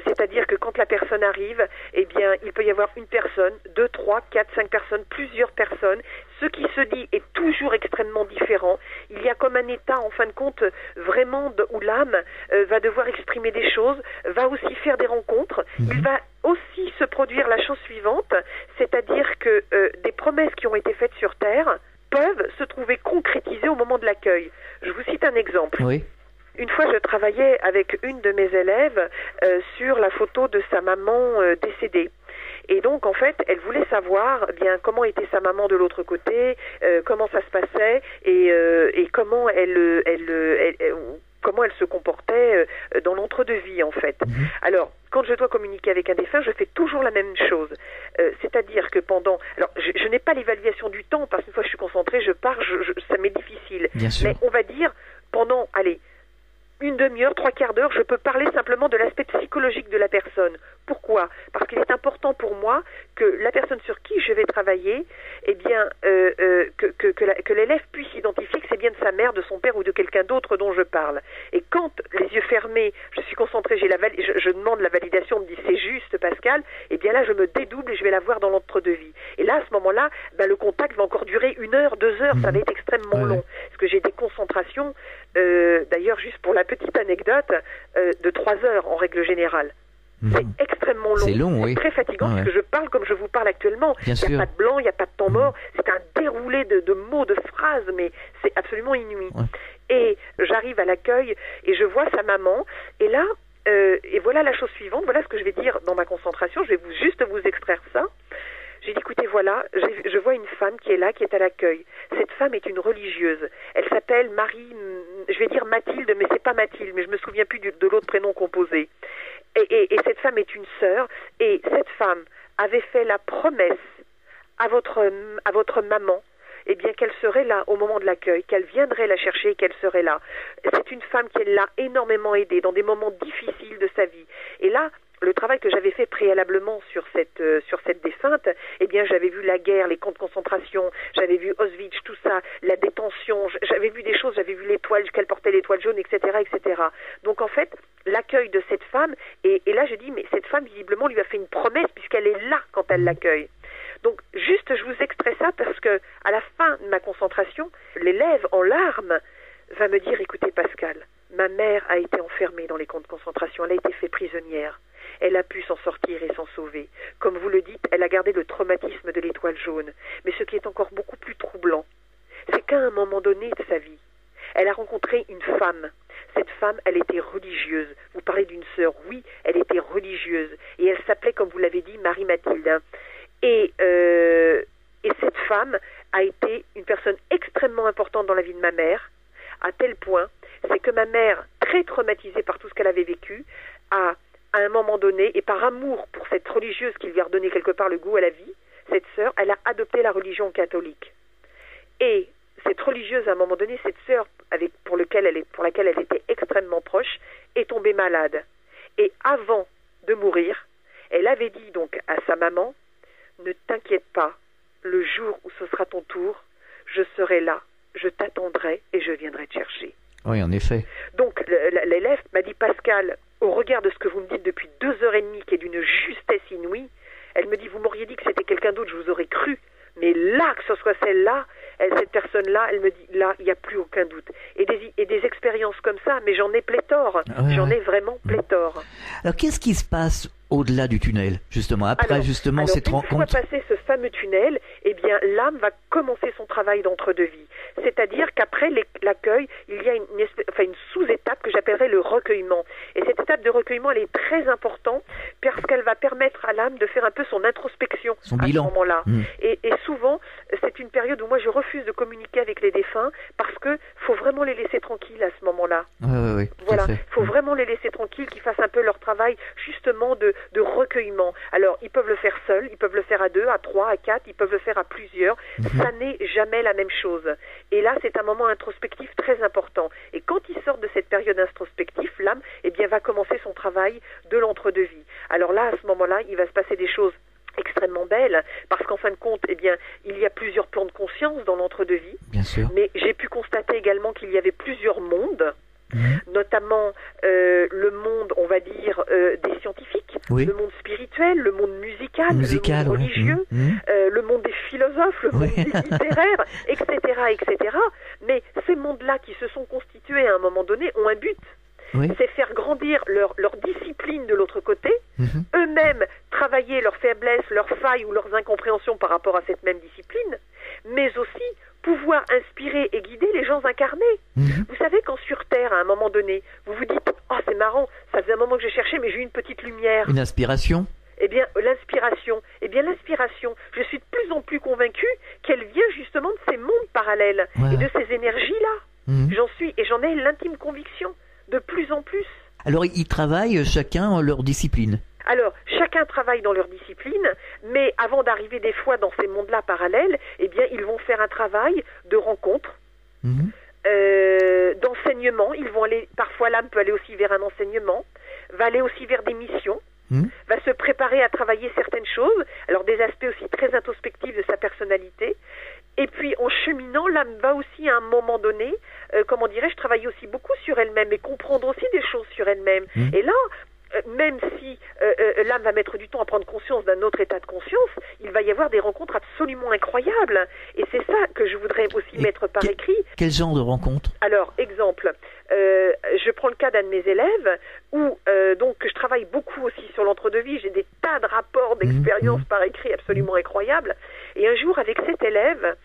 C'est-à-dire que quand la personne arrive, eh bien, il peut y avoir une personne, 2, 3, 4, 5 personnes, plusieurs personnes. Ce qui se dit est toujours extrêmement différent. Il y a comme un état, en fin de compte, vraiment où l'âme va devoir exprimer des choses, va aussi faire des rencontres. Il va aussi se produire la chose suivante, c'est-à-dire que des promesses qui ont été faites sur Terre peuvent se trouver concrétisées au moment de l'accueil. Je vous cite un exemple. Oui. Une fois, je travaillais avec une de mes élèves sur la photo de sa maman décédée. Et donc, en fait, elle voulait savoir bien comment était sa maman de l'autre côté, comment ça se passait et comment comment elle se comportait dans l'entre-deux-vie, en fait. Alors, quand je dois communiquer avec un défunt, je fais toujours la même chose. C'est-à-dire que pendant... Alors, je n'ai pas l'évaluation du temps, parce qu'une fois que je suis concentrée, je pars, ça m'est difficile. Bien sûr. Mais on va dire, pendant, allez, une demi-heure, 3/4 d'heure, je peux parler simplement de l'aspect psychologique de la personne. Pourquoi ? Parce qu'il est important pour moi que la personne sur qui je vais travailler, eh bien, que l'élève puisse identifier que c'est bien de sa mère, de son père ou de quelqu'un d'autre dont je parle. Et quand, les yeux fermés, je suis concentrée, je demande la validation, on me dit c'est juste Pascal, eh bien là je me dédouble et je vais la voir dans l'entre-deux-vie. Et là, à ce moment-là, le contact va encore durer 1 heure, 2 heures, ça va être extrêmement long. Parce que j'ai des concentrations, d'ailleurs juste pour la petite anecdote, de 3 heures en règle générale. C'est extrêmement long. C'est long, oui. C'est très fatigant parce que je parle comme je vous parle actuellement. Il n'y a pas de blanc, il n'y a pas de temps mort. C'est un déroulé de mots, de phrases, mais c'est absolument inouï. Et j'arrive à l'accueil et je vois sa maman. Et là, et voilà la chose suivante. Voilà ce que je vais dire dans ma concentration. Je vais juste vous extraire ça. J'ai dit, écoutez, voilà, je vois une femme qui est là, qui est à l'accueil. Cette femme est une religieuse. Elle s'appelle Marie, je vais dire Mathilde, mais c'est pas Mathilde, mais je me souviens plus de l'autre prénom composé. Et cette femme est une sœur, et cette femme avait fait la promesse à votre maman, eh bien qu'elle serait là au moment de l'accueil, qu'elle viendrait la chercher et qu'elle serait là. C'est une femme qui l'a énormément aidée dans des moments difficiles de sa vie. Et là, le travail que j'avais fait préalablement sur cette défunte, eh bien, j'avais vu la guerre, les camps de concentration, j'avais vu Auschwitz, tout ça, la détention, j'avais vu des choses, j'avais vu l'étoile, qu'elle portait l'étoile jaune, etc., etc. Donc, en fait, l'accueil de cette femme, et là, je dis, mais cette femme, visiblement, lui a fait une promesse puisqu'elle est là quand elle l'accueille. Donc, juste, je vous extrais ça parce que, à la fin de ma concentration, l'élève, en larmes, va me dire, écoutez, Pascal, ma mère a été enfermée dans les camps de concentration, elle a été faite prisonnière. Elle a pu s'en sortir et s'en sauver. Comme vous le dites, elle a gardé le traumatisme de l'étoile jaune. Mais ce qui est encore beaucoup plus troublant, c'est qu'à un moment donné de sa vie, elle a rencontré une femme. Cette femme, elle était religieuse. Vous parlez d'une sœur, oui, elle était religieuse. Et elle s'appelait, comme vous l'avez dit, Marie-Mathilde. Et cette femme a été une personne extrêmement importante dans la vie de ma mère, à tel point, c'est que ma mère, très traumatisée par tout ce qu'elle avait vécu, à un moment donné, et par amour pour cette religieuse qui lui a redonné quelque part le goût à la vie, cette sœur, elle a adopté la religion catholique. Et cette religieuse, à un moment donné, cette sœur pour laquelle elle était extrêmement proche, est tombée malade. Et avant de mourir, elle avait dit donc à sa maman, « Ne t'inquiète pas, le jour où ce sera ton tour, je serai là, je t'attendrai et je viendrai te chercher. » Oui, en effet. Donc, l'élève m'a dit, Pascal, au regard de ce que vous me dites depuis 2h30, qui est d'une justesse inouïe, elle me dit, vous m'auriez dit que c'était quelqu'un d'autre, je vous aurais cru. Mais là, que ce soit celle-là, cette personne-là, elle me dit, là, il n'y a plus aucun doute. Et des expériences comme ça, mais j'en ai pléthore. J'en ai vraiment pléthore. Alors, qu'est-ce qui se passe au-delà du tunnel, justement, après cette rencontre? Une fois passé ce fameux tunnel, eh bien, l'âme va commencer son travail d'entre-deux-vie. C'est-à-dire qu'après l'accueil, il y a une sous-étape que j'appellerais le recueillement. Et cette étape de recueillement, elle est très importante parce qu'elle va permettre à l'âme de faire un peu son introspection son bilan. Ce moment-là. Et souvent, c'est une période où moi, je refuse de communiquer avec les défunts parce que faut vraiment les laisser tranquilles à ce moment-là. Oui, voilà, faut vraiment les laisser tranquilles, qu'ils fassent un peu leur travail justement de recueillement. Alors, ils peuvent le faire seuls, ils peuvent le faire à 2, à 3, à 4, ils peuvent le faire à plusieurs. Ça n'est jamais la même chose. Et là, c'est un moment introspectif très important. Et quand ils sortent de cette période introspective, l'âme, eh bien, va commencer son travail de l'entre-deux-vie. Alors là, à ce moment-là, il va se passer des choses extrêmement belles, parce qu'en fin de compte, eh bien, il y a plusieurs plans de conscience dans l'entre-deux-vie. Bien sûr. Mais j'ai pu constater également qu'il y avait plusieurs mondes, notamment le monde, on va dire, des scientifiques, le monde spirituel, le monde musical, le monde religieux, le monde des philosophes, le monde des littéraires, etc., etc. Mais ces mondes-là qui se sont constitués à un moment donné ont un but. C'est faire grandir leur discipline de l'autre côté, eux-mêmes travailler leurs faiblesses, leurs failles ou leurs incompréhensions par rapport à cette même discipline, mais aussi pouvoir inspirer et guider les gens incarnés. Vous savez, quand sur Terre, à un moment donné, vous vous dites « Oh, c'est marrant, ça faisait un moment que j'ai cherché, mais j'ai eu une petite lumière. » Une inspiration? Eh bien, l'inspiration, bien l'inspiration, je suis de plus en plus convaincue qu'elle vient justement de ces mondes parallèles et de ces énergies-là. J'en ai l'intime conviction, de plus en plus. Alors, ils travaillent chacun leur discipline. Alors, chacun travaille dans leur discipline, mais avant d'arriver des fois dans ces mondes-là parallèles, eh bien, ils vont faire un travail de rencontre, d'enseignement. Ils vont aller, parfois l'âme peut aller aussi vers un enseignement, va aller aussi vers des missions, va se préparer à travailler certaines choses, alors des aspects aussi très introspectifs de sa personnalité. Et puis, en cheminant, l'âme va aussi à un moment donné, travailler aussi beaucoup sur elle-même et comprendre aussi des choses sur elle-même. Et là, même si l'âme va mettre du temps à prendre conscience d'un autre état de conscience, il va y avoir des rencontres absolument incroyables. Et c'est ça que je voudrais aussi mettre par écrit. Quel genre de rencontres? Alors, exemple, je prends le cas d'un de mes élèves où donc je travaille beaucoup aussi sur l'entre-deux-vie. J'ai des tas de rapports d'expériences par écrit absolument incroyables. Et un jour, avec cet élève,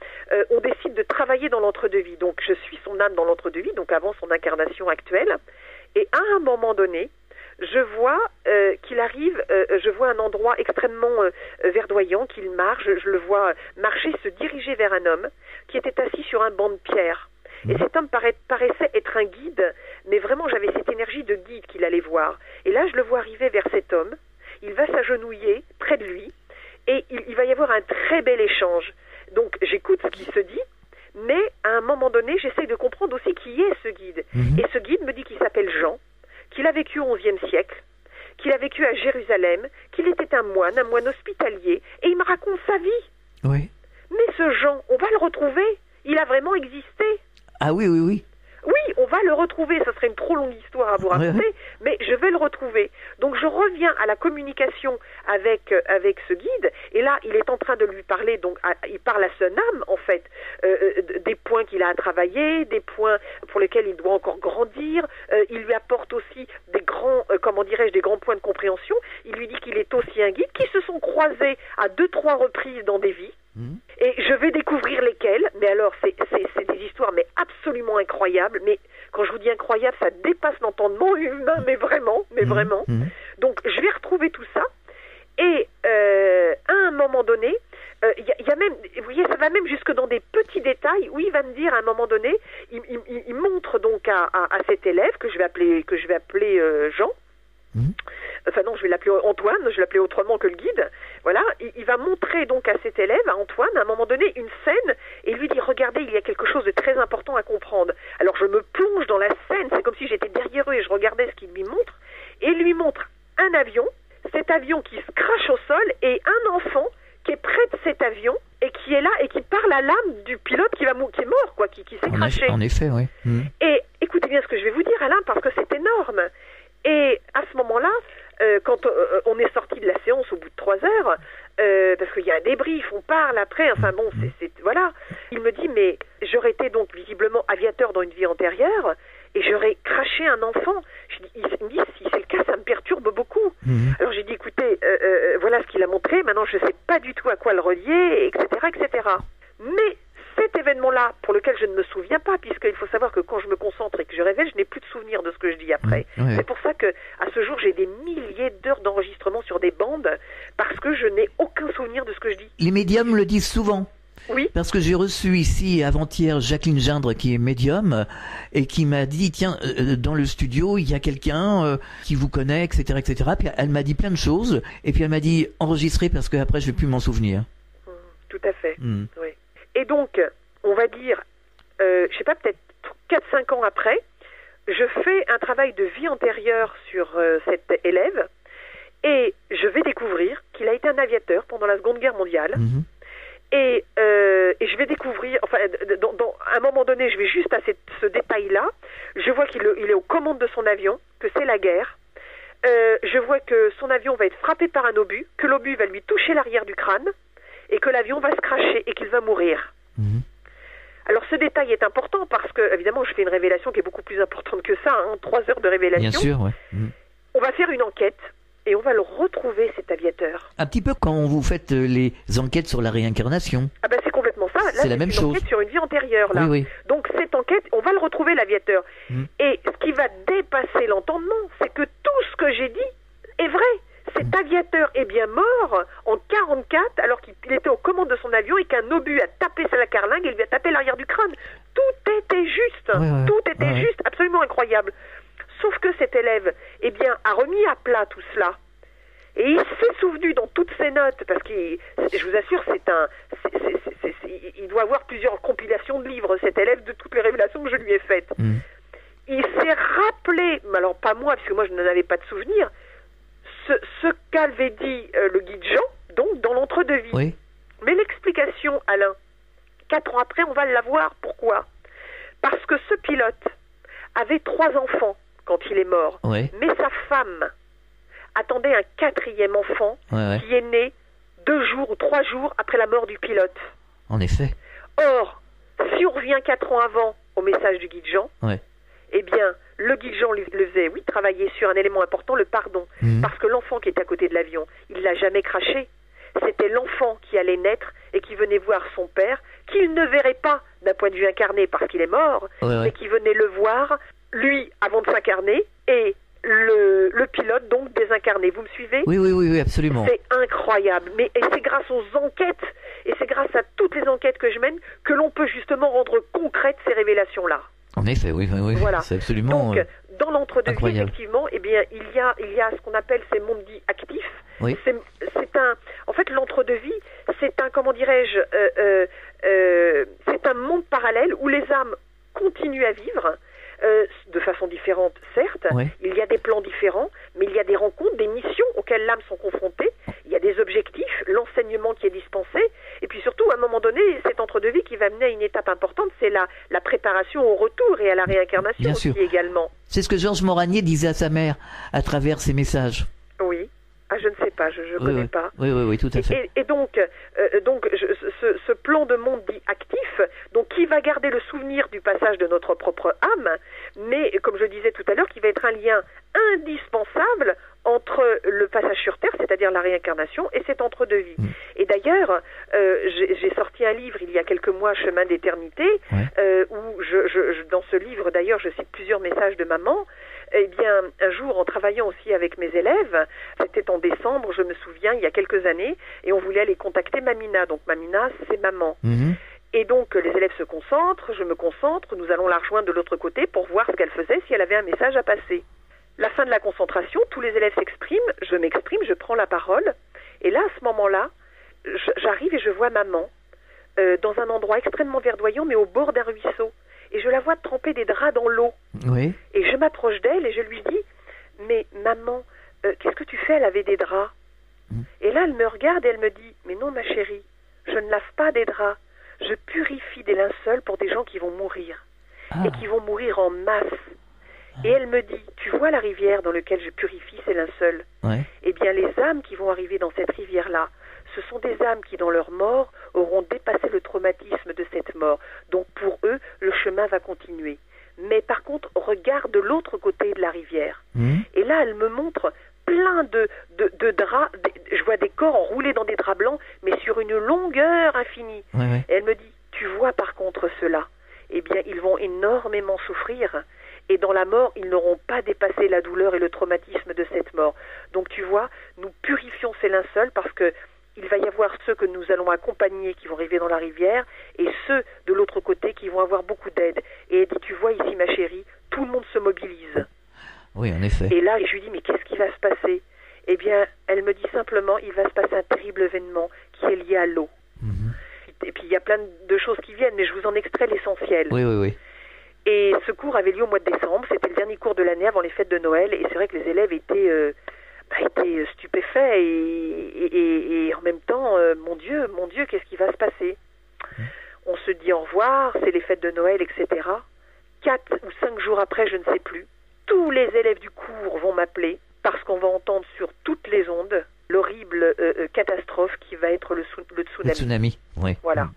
on décide de travailler dans l'entre-deux-vie. Donc, je suis son âme dans l'entre-deux-vie, donc avant son incarnation actuelle. Et à un moment donné, je vois qu'il arrive, je vois un endroit extrêmement verdoyant, qu'il marche, je le vois marcher, se diriger vers un homme qui était assis sur un banc de pierre. Et cet homme paraissait être un guide, mais vraiment j'avais cette énergie de guide qu'il allait voir. Et là, je le vois arriver vers cet homme, il va s'agenouiller près de lui, et il va y avoir un très bel échange. Donc j'écoute ce qui se dit, mais à un moment donné, j'essaye de comprendre aussi qui est ce guide. Et ce guide me dit qu'il s'appelle Jean, qu'il a vécu au XIe siècle, qu'il a vécu à Jérusalem, qu'il était un moine hospitalier, et il me raconte sa vie. Oui. Mais ce Jean, on va le retrouver. Il a vraiment existé. Ah oui, oui, oui. Oui, on va le retrouver. Ça serait une trop longue histoire à vous raconter, mais je vais le retrouver. Donc je reviens à la communication avec ce guide, et là, il est en train de lui parler, donc il parle à son âme, en fait, des points qu'il a à travailler, des points pour lesquels il doit encore grandir. Il lui apporte aussi des grands, des grands points de compréhension. Il lui dit qu'il est aussi un guide, qui se sont croisés à 2-3 reprises dans des vies. Et je vais découvrir lesquelles, mais alors c'est des histoires mais absolument incroyables, mais quand je vous dis incroyable, ça dépasse l'entendement humain, mais vraiment. Donc je vais retrouver tout ça, et à un moment donné, y a même, vous voyez, ça va même jusque dans des petits détails où il va me dire à un moment donné, il montre donc à cet élève que je vais appeler Jean. Enfin non, je vais l'appeler Antoine, je vais l'appeler autrement que le guide. Voilà, il va montrer donc à cet élève, à Antoine, à un moment donné, une scène, et lui dit, regardez, il y a quelque chose de très important à comprendre. Alors je me plonge dans la scène, c'est comme si j'étais derrière eux et je regardais ce qu'il lui montre, et il lui montre un avion, cet avion qui se crache au sol, et un enfant qui est près de cet avion, et qui est là, et qui parle à l'âme du pilote qui est mort, quoi, qui s'est craché. En effet, oui. Et écoutez bien ce que je vais vous dire, Alain, parce que c'est énorme. Et à ce moment-là, quand on est sorti de la séance au bout de 3 heures, parce qu'il y a un débrief, on parle après, enfin bon, voilà. Il me dit, mais j'aurais été donc visiblement aviateur dans une vie antérieure, et j'aurais craché un enfant. Il me dit, si c'est le cas, ça me perturbe beaucoup. Alors j'ai dit, écoutez, voilà ce qu'il a montré, maintenant je ne sais pas du tout à quoi le relier, etc., etc. Mais cet événement-là, pour lequel je ne me souviens pas, puisqu'il faut savoir que quand je me concentre et que je révèle, je n'ai plus de souvenirs de ce que je dis après. C'est pour ça que, à ce jour, j'ai des milliers d'heures d'enregistrement sur des bandes, parce que je n'ai aucun souvenir de ce que je dis. Les médiums le disent souvent. Oui. Parce que j'ai reçu ici avant-hier Jacqueline Gindre qui est médium et qui m'a dit, tiens, dans le studio il y a quelqu'un qui vous connaît, etc., etc. Puis elle m'a dit plein de choses, et puis elle m'a dit enregistrez parce que après je vais plus m'en souvenir. Tout à fait. Oui. Et donc, on va dire, je sais pas, peut-être 4-5 ans après, je fais un travail de vie antérieure sur cet élève, et je vais découvrir qu'il a été un aviateur pendant la Seconde Guerre mondiale. Et je vais découvrir, enfin, à un moment donné, je vais juste à ce détail-là, je vois qu'il est aux commandes de son avion, que c'est la guerre. Je vois que son avion va être frappé par un obus, que l'obus va lui toucher l'arrière du crâne, et que l'avion va se cracher et qu'il va mourir. Alors ce détail est important parce que, évidemment, je fais une révélation qui est beaucoup plus importante que ça, 3 heures de révélation. Bien sûr, ouais. On va faire une enquête et on va le retrouver, cet aviateur. Un petit peu quand vous faites les enquêtes sur la réincarnation. Ah ben c'est complètement ça. Là, c'est la même chose. Enquête sur une vie antérieure, là. Oui. Donc cette enquête, on va le retrouver, l'aviateur. Et ce qui va dépasser l'entendement, c'est que tout ce que j'ai dit est vrai. C'est Cet aviateur est bien mort en 44 alors qu'il était aux commandes de son avion et qu'un obus a tapé sur la carlingue et lui a tapé l'arrière du crâne. Tout était juste, tout était juste, absolument incroyable. Sauf que cet élève, eh bien, a remis à plat tout cela. Et il s'est souvenu dans toutes ses notes, parce que je vous assure, il doit avoir plusieurs compilations de livres, cet élève, de toutes les révélations que je lui ai faites. Il s'est rappelé, mais alors pas moi, parce que moi je n'en avais pas de souvenir, ce qu'avait dit le guide Jean, donc dans l'entre-deux-vie. Oui. Mais l'explication, Alain, 4 ans après, on va l'avoir. Pourquoi? Parce que ce pilote avait 3 enfants quand il est mort, mais sa femme attendait un 4e enfant qui est né 2 jours ou 3 jours après la mort du pilote. En effet. Or, si on revient 4 ans avant au message du guide Jean, eh bien, le guide Jean le faisait, travailler sur un élément important, le pardon. Parce que l'enfant qui était à côté de l'avion, il l'a jamais craché. C'était l'enfant qui allait naître et qui venait voir son père, qu'il ne verrait pas d'un point de vue incarné parce qu'il est mort, mais qui venait le voir, lui, avant de s'incarner, et le pilote, donc, désincarné. Vous me suivez? Oui, absolument. C'est incroyable. Et c'est grâce aux enquêtes, et c'est grâce à toutes les enquêtes que je mène, que l'on peut justement rendre concrètes ces révélations-là. En effet, oui. Voilà. C'est absolument donc, dans l'entre-deux-vie, incroyable. effectivement, eh bien, il y a ce qu'on appelle ces mondes dits actifs. Oui. En fait, l'entre-deux-vie, c'est un, comment dirais-je, c'est un monde parallèle où les âmes continuent à vivre, de façon différente, certes. Il y a des plans différents, mais il y a des rencontres, des missions auxquelles l'âme sont confrontées. Il y a des objectifs, l'enseignement qui est dispensé, et puis surtout, à un moment donné, cet entre-deux-vie qui va mener à une étape importante, c'est la préparation au retour et à la réincarnation. Bien aussi sûr. Également. C'est ce que Georges Moranier disait à sa mère à travers ses messages. Oui. Ah, je ne sais pas, je ne connais pas. Oui, tout à fait. Et donc, ce plan de monde dit actif, donc qui va garder le souvenir du passage de notre propre âme, mais comme je disais tout à l'heure, qui va être un lien indispensable entre le passage sur Terre, c'est-à-dire la réincarnation, et cet entre-deux-vie. Et d'ailleurs, j'ai sorti un livre il y a quelques mois, Chemin d'éternité, où dans ce livre, d'ailleurs, je cite plusieurs messages de maman. Eh bien, un jour, en travaillant aussi avec mes élèves, c'était en décembre, je me souviens, il y a quelques années, et on voulait aller contacter Mamina. Donc, Mamina, c'est maman. Et donc, les élèves se concentrent, je me concentre, nous allons la rejoindre de l'autre côté pour voir ce qu'elle faisait, si elle avait un message à passer. La fin de la concentration, tous les élèves s'expriment, je m'exprime, je prends la parole, et là, à ce moment-là, j'arrive et je vois maman, dans un endroit extrêmement verdoyant, mais au bord d'un ruisseau. Et je la vois tremper des draps dans l'eau. Et je m'approche d'elle et je lui dis « Mais maman, qu'est-ce que tu fais? Elle avait des draps. » Et là, elle me regarde et elle me dit « Mais non, ma chérie, je ne lave pas des draps. Je purifie des linceuls pour des gens qui vont mourir. Et qui vont mourir en masse. » Et elle me dit « Tu vois la rivière dans laquelle je purifie ces linceuls? Eh bien, les âmes qui vont arriver dans cette rivière-là, ce sont des âmes qui, dans leur mort, auront dépassé le traumatisme de cette mort. Donc, pour eux, le chemin va continuer. Mais par contre, regarde de l'autre côté de la rivière. Et là, elle me montre plein de draps. Je vois des corps enroulés dans des draps blancs, mais sur une longueur infinie. Et elle me dit, tu vois par contre cela, eh bien, ils vont énormément souffrir. Et dans la mort, ils n'auront pas dépassé la douleur et le traumatisme de cette mort. Donc, tu vois, nous purifions ces linceuls parce que il va y avoir ceux que nous allons accompagner qui vont arriver dans la rivière et ceux de l'autre côté qui vont avoir beaucoup d'aide. Et tu vois ici, ma chérie, tout le monde se mobilise. Oui, en effet. Et là, je lui dis, mais qu'est-ce qui va se passer? Eh bien, elle me dit simplement, il va se passer un terrible événement qui est lié à l'eau. Et puis, il y a plein de choses qui viennent, mais je vous en extrais l'essentiel. Oui. Et ce cours avait lieu au mois de décembre. C'était le dernier cours de l'année avant les fêtes de Noël. Et c'est vrai que les élèves étaient stupéfaits et en même temps, mon Dieu, qu'est-ce qui va se passer? On se dit au revoir, c'est les fêtes de Noël, etc. 4 ou 5 jours après, je ne sais plus, tous les élèves du cours vont m'appeler parce qu'on va entendre sur toutes les ondes l'horrible catastrophe qui va être le tsunami. Le tsunami, oui. Voilà.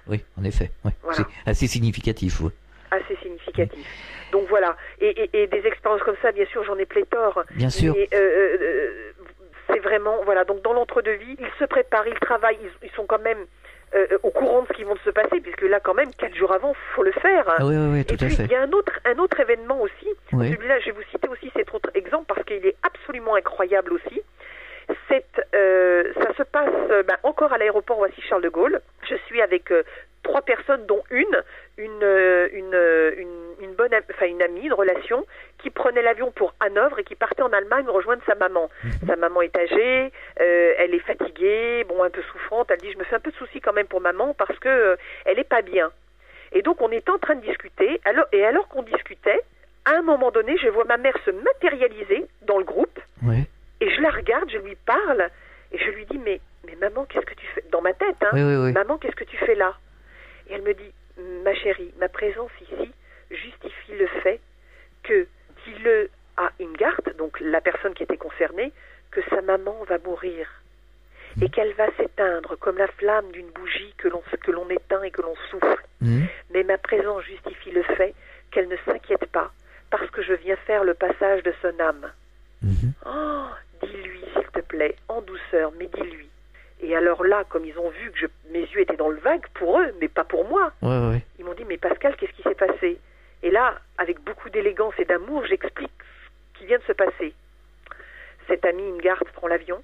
Oui, en effet. Oui. Voilà. C'est assez significatif, oui. Assez significatif. Donc voilà. Et des expériences comme ça, bien sûr, j'en ai pléthore. Bien sûr. Et, c'est vraiment, voilà. Donc dans l'entre-deux-vie, ils se préparent, ils travaillent, ils sont quand même au courant de ce qui va se passer, puisque là, quand même, 4 jours avant, faut le faire. Oui, tout à fait. Et puis, il y a un autre événement aussi. Celui-là, je vais vous citer aussi cet autre exemple, parce qu'il est absolument incroyable aussi. ça se passe encore à l'aéroport Roissy-Charles de Gaulle. Je suis avec 3 personnes, dont une bonne, une amie, une relation, qui prenait l'avion pour Hanovre et qui partait en Allemagne rejoindre sa maman. Sa maman est âgée, elle est fatiguée, un peu souffrante. Elle dit, je me fais un peu de soucis quand même pour maman parce que elle est pas bien. Et donc on était en train de discuter. Alors qu'on discutait, à un moment donné, je vois ma mère se matérialiser dans le groupe. Ouais. Et je la regarde, je lui parle et je lui dis, mais maman, qu'est-ce que tu fais dans ma tête, hein? Oui. Maman, qu'est-ce que tu fais là? Et elle me dit, ma chérie, ma présence ici justifie le fait que, dis-le à Ingart, donc la personne qui était concernée, que sa maman va mourir et qu'elle va s'éteindre comme la flamme d'une bougie que l'on éteint et que l'on souffle. Mais ma présence justifie le fait qu'elle ne s'inquiète pas parce que je viens faire le passage de son âme. Oh, dis-lui, s'il te plaît, en douceur, mais dis-lui. Et alors là, comme ils ont vu que mes yeux étaient dans le vague pour eux, mais pas pour moi, ils m'ont dit, mais Pascal, qu'est-ce qui s'est passé? Et là, avec beaucoup d'élégance et d'amour, j'explique ce qui vient de se passer. Cette amie Ingart prend l'avion,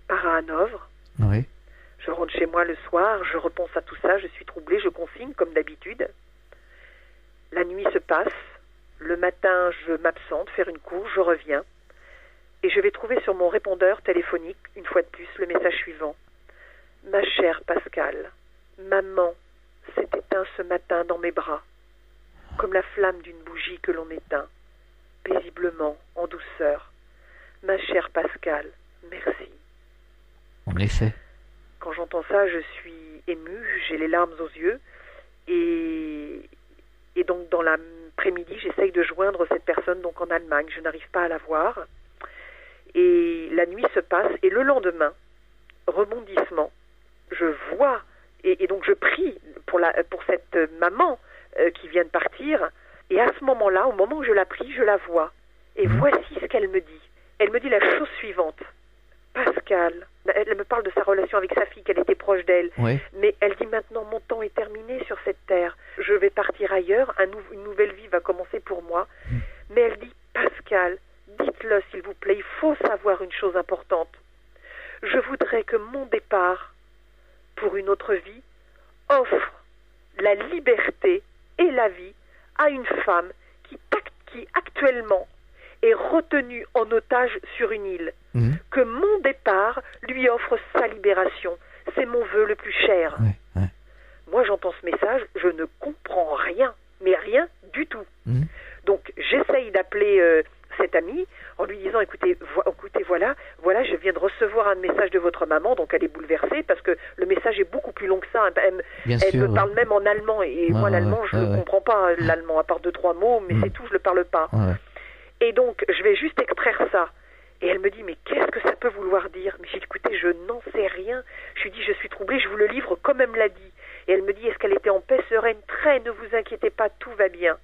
part à Hanovre. Je rentre chez moi le soir, je repense à tout ça, je suis troublée, je consigne comme d'habitude. La nuit se passe, le matin je m'absente, faire une course, je reviens. Et je vais trouver sur mon répondeur téléphonique, une fois de plus, le message suivant. Ma chère Pascal, maman s'est éteinte ce matin dans mes bras, comme la flamme d'une bougie que l'on éteint, paisiblement, en douceur. Ma chère Pascal, merci. En effet. Quand j'entends ça, je suis émue, j'ai les larmes aux yeux, et donc dans l'après-midi, j'essaye de joindre cette personne donc en Allemagne. Je n'arrive pas à la voir. Et la nuit se passe, et le lendemain, rebondissement, je vois, et donc je prie pour cette maman qui vient de partir, et à ce moment-là, au moment où je la prie, je la vois. Et voici ce qu'elle me dit. Elle me dit la chose suivante. Pascal, elle me parle de sa relation avec sa fille, qu'elle était proche d'elle, mais elle dit maintenant, mon temps est terminé sur cette terre, je vais partir ailleurs, une nouvelle vie va commencer pour moi, mais elle dit, Pascal, dites-le s'il vous plaît, il faut savoir une chose importante. Je voudrais que mon départ pour une autre vie offre la liberté et la vie à une femme qui actuellement est retenue en otage sur une île. Que mon départ lui offre sa libération. C'est mon vœu le plus cher. Moi, j'entends ce message, je ne comprends rien, mais rien du tout. Donc, j'essaye d'appeler cette amie en lui disant, écoutez, voilà, je viens de recevoir un message de votre maman, donc elle est bouleversée parce que le message est beaucoup plus long que ça. Elle me parle même en allemand, et moi, l'allemand, je ne comprends pas l'allemand, à part 2-3 mots, mais c'est tout, je ne le parle pas. Et donc, je vais juste extraire ça. Et elle me dit, mais qu'est-ce que ça peut vouloir dire? Mais j'ai dit, écoutez, je n'en sais rien. Je lui dis, je suis troublée, je vous le livre comme elle me l'a dit. Et elle me dit, est-ce qu'elle était en paix sereine? Très, ne vous inquiétez pas, tout va bien.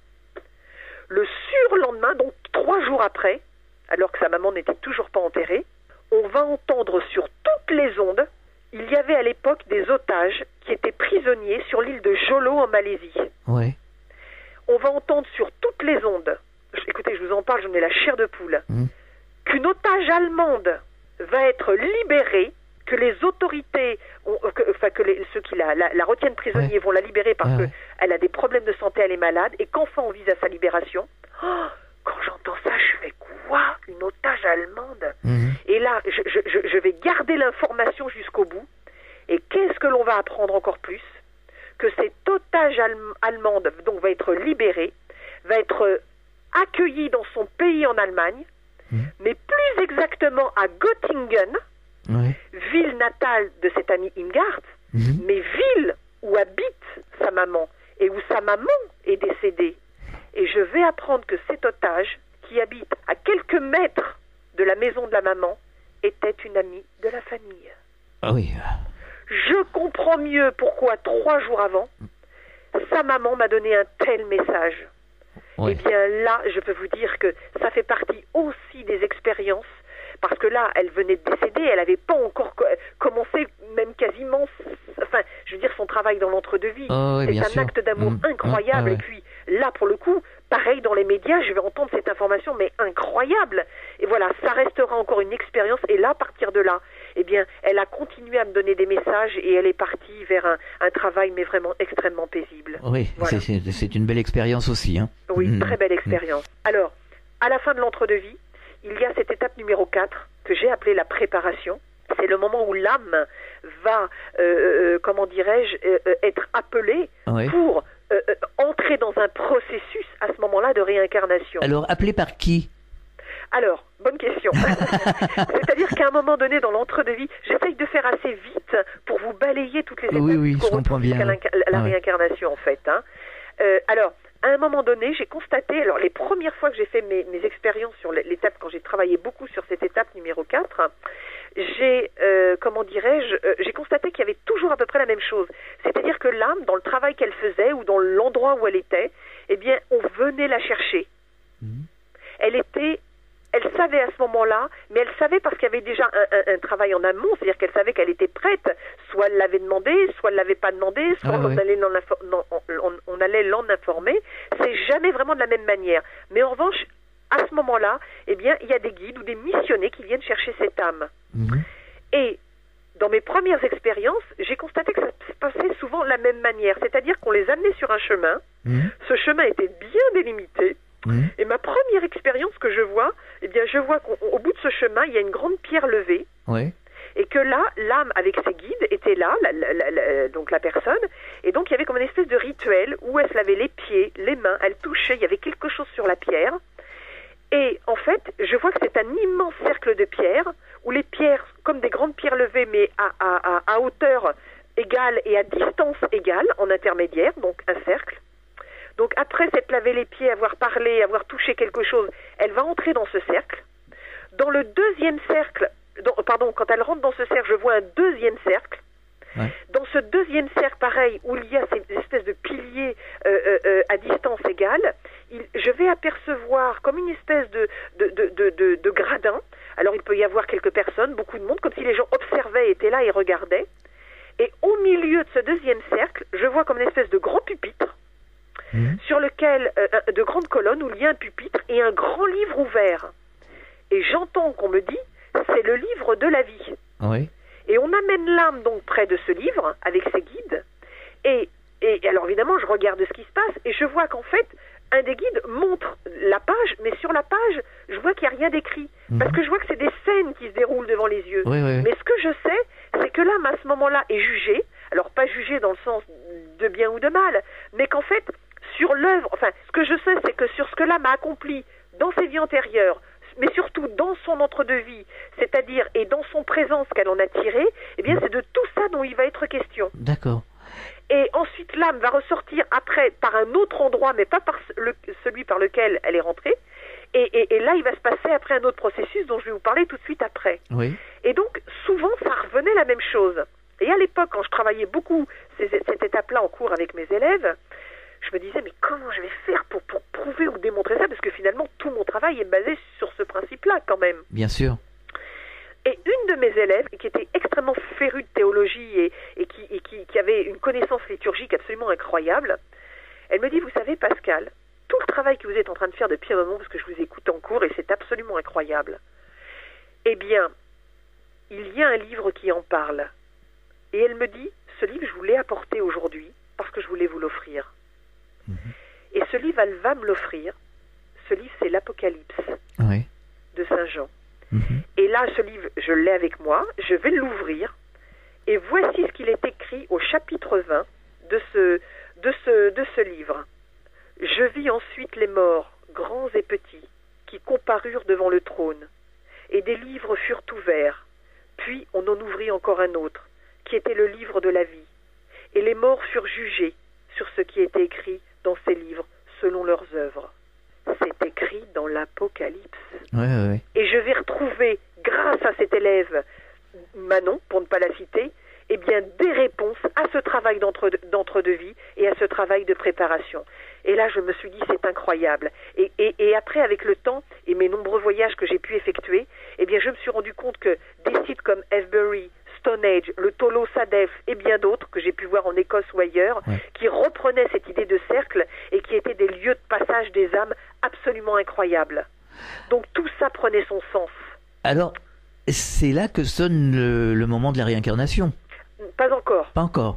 Le surlendemain, donc 3 jours après, alors que sa maman n'était toujours pas enterrée, on va entendre sur toutes les ondes, il y avait à l'époque des otages qui étaient prisonniers sur l'île de Jolo en Malaisie. On va entendre sur toutes les ondes, écoutez, je vous en parle, j'en ai la chair de poule, qu'une otage allemande va être libérée, que les autorités, ceux qui la retiennent prisonnier vont la libérer parce qu'elle a des problèmes de santé, elle est malade, et qu'enfin on vise à sa libération. Quand j'entends ça, je fais quoi? Une otage allemande? Et là, je vais garder l'information jusqu'au bout. Et qu'est-ce que l'on va apprendre encore plus? Que cette otage allemande donc va être libérée, va être accueillie dans son pays en Allemagne, mais plus exactement à Göttingen, ville natale de cette amie Ingart, mais ville où habite sa maman et où sa maman est décédée. Et je vais apprendre que cet otage, qui habite à quelques mètres de la maison de la maman, était une amie de la famille. Je comprends mieux pourquoi 3 jours avant, sa maman m'a donné un tel message. Eh bien là, je peux vous dire que ça fait partie aussi des expériences, parce que là, elle venait de décéder, elle n'avait pas encore commencé, même quasiment, son travail dans l'entre-deux-vies. C'est un acte d'amour incroyable. Et puis là, pour le coup, pareil dans les médias, je vais entendre cette information, mais incroyable. Et voilà, ça restera encore une expérience. Et là, à partir de là, eh bien, elle a continué à me donner des messages et elle est partie vers un travail, mais vraiment extrêmement paisible. Oui, voilà. C'est une belle expérience aussi. Hein. Oui, très belle expérience. Alors, à la fin de l'entre-deux-vie, il y a cette étape numéro 4 que j'ai appelée la préparation. C'est le moment où l'âme va, comment dirais-je, être appelée pour entrer dans un processus à ce moment-là de réincarnation. Alors, appelée par qui ? Alors, bonne question. C'est-à-dire qu'à un moment donné, dans l'entre-deux-vie, j'essaye de faire assez vite pour vous balayer toutes les étapes qu'on retrouve jusqu'à la réincarnation, en fait. Hein. Alors, à un moment donné, j'ai constaté, alors les premières fois que j'ai fait mes expériences sur l'étape, quand j'ai travaillé beaucoup sur cette étape numéro 4, j'ai, j'ai constaté qu'il y avait toujours à peu près la même chose. C'est-à-dire que l'âme, dans le travail qu'elle faisait ou dans l'endroit où elle était, eh bien, on venait la chercher. Elle savait à ce moment-là, mais elle savait parce qu'il y avait déjà un travail en amont, c'est-à-dire qu'elle savait qu'elle était prête, soit elle l'avait demandé, soit elle l'avait pas demandé, soit on allait l'en informer. C'est jamais vraiment de la même manière. Mais en revanche, à ce moment-là, eh bien, il y a des guides ou des missionnés qui viennent chercher cette âme. Et dans mes premières expériences, j'ai constaté que ça se passait souvent de la même manière, c'est-à-dire qu'on les amenait sur un chemin. Ce chemin était bien délimité. Et ma première expérience que je vois, eh bien, je vois qu'au bout de ce chemin, il y a une grande pierre levée. Et que là, l'âme avec ses guides était là, donc la personne. Et donc, il y avait comme une espèce de rituel où elle se lavait les pieds, les mains, elle touchait, il y avait quelque chose sur la pierre. Et en fait, je vois que c'est un immense cercle de pierres, où les pierres, comme des grandes pierres levées, mais à hauteur égale et à distance égale, en intermédiaire, donc un cercle. Donc après s'être lavé les pieds, avoir parlé, avoir touché quelque chose, elle va entrer dans ce cercle. Dans le deuxième cercle, quand elle rentre dans ce cercle, je vois un deuxième cercle. Dans ce deuxième cercle, pareil, où il y a ces espèces de piliers à distance égale, je vais apercevoir comme une espèce de gradin. Alors il peut y avoir quelques personnes, beaucoup de monde, comme si les gens observaient, étaient là et regardaient. Et au milieu de ce deuxième cercle, je vois comme une espèce de grand pupitre, sur lequel, de grandes colonnes, où il y a un pupitre et un grand livre ouvert. Et j'entends qu'on me dit, c'est le livre de la vie. Et on amène l'âme donc près de ce livre, avec ses guides, et alors évidemment, je regarde ce qui se passe, et je vois qu'en fait, un des guides montre la page, mais sur la page, je vois qu'il n'y a rien d'écrit, parce que je vois que c'est des scènes qui se déroulent devant les yeux. Mais ce que je sais, c'est que l'âme, à ce moment-là, est jugée, alors pas jugée dans le sens de bien ou de mal, mais qu'en fait, sur l'œuvre, enfin, ce que je sais, c'est que sur ce que l'âme a accompli dans ses vies antérieures, mais surtout dans son entre-deux-vie, c'est-à-dire et dans son présent, ce qu'elle en a tiré, eh bien c'est de tout ça dont il va être question. D'accord. Et ensuite l'âme va ressortir après par un autre endroit, mais pas par celui par lequel elle est rentrée. Et là, il va se passer après un autre processus dont je vais vous parler tout de suite après. Et donc, souvent, ça revenait la même chose. Et à l'époque, quand je travaillais beaucoup cette étape-là en cours avec mes élèves, je me disais, mais comment je vais faire pour prouver ou démontrer ça? Parce que finalement, tout mon travail est basé sur ce principe-là, quand même. Bien sûr. Et une de mes élèves, qui était extrêmement férue de théologie et qui avait une connaissance liturgique absolument incroyable, elle me dit, vous savez, Pascal, tout le travail que vous êtes en train de faire depuis un moment, parce que je vous écoute en cours et c'est absolument incroyable, eh bien, il y a un livre qui en parle. Et elle me dit, ce livre, je vous l'ai apporté aujourd'hui parce que je voulais vous l'offrir. Et ce livre, elle va me l'offrir. Ce livre, c'est l'Apocalypse de Saint Jean. Et là, ce livre, je l'ai avec moi, je vais l'ouvrir, et voici ce qu'il est écrit au chapitre 20 de ce livre. Je vis ensuite les morts, grands et petits, qui comparurent devant le trône, et des livres furent ouverts. Puis on en ouvrit encore un autre, qui était le livre de la vie. Et les morts furent jugés sur ce qui était écrit dans ces livres, selon leurs œuvres. C'est écrit dans l'Apocalypse. Et je vais retrouver, grâce à cet élève, Manon, pour ne pas la citer, eh bien, des réponses à ce travail d'entre-deux-vie et à ce travail de préparation. Et là, je me suis dit, c'est incroyable. Et après, avec le temps et mes nombreux voyages que j'ai pu effectuer, eh bien, je me suis rendu compte que des sites comme Avebury, Stone Age, le Tolo Sadef et bien d'autres que j'ai pu voir en Écosse ou ailleurs, qui reprenaient cette idée de cercle et qui étaient des lieux de passage des âmes absolument incroyables. Donc tout ça prenait son sens. Alors, c'est là que sonne le moment de la réincarnation. Pas encore. Pas encore.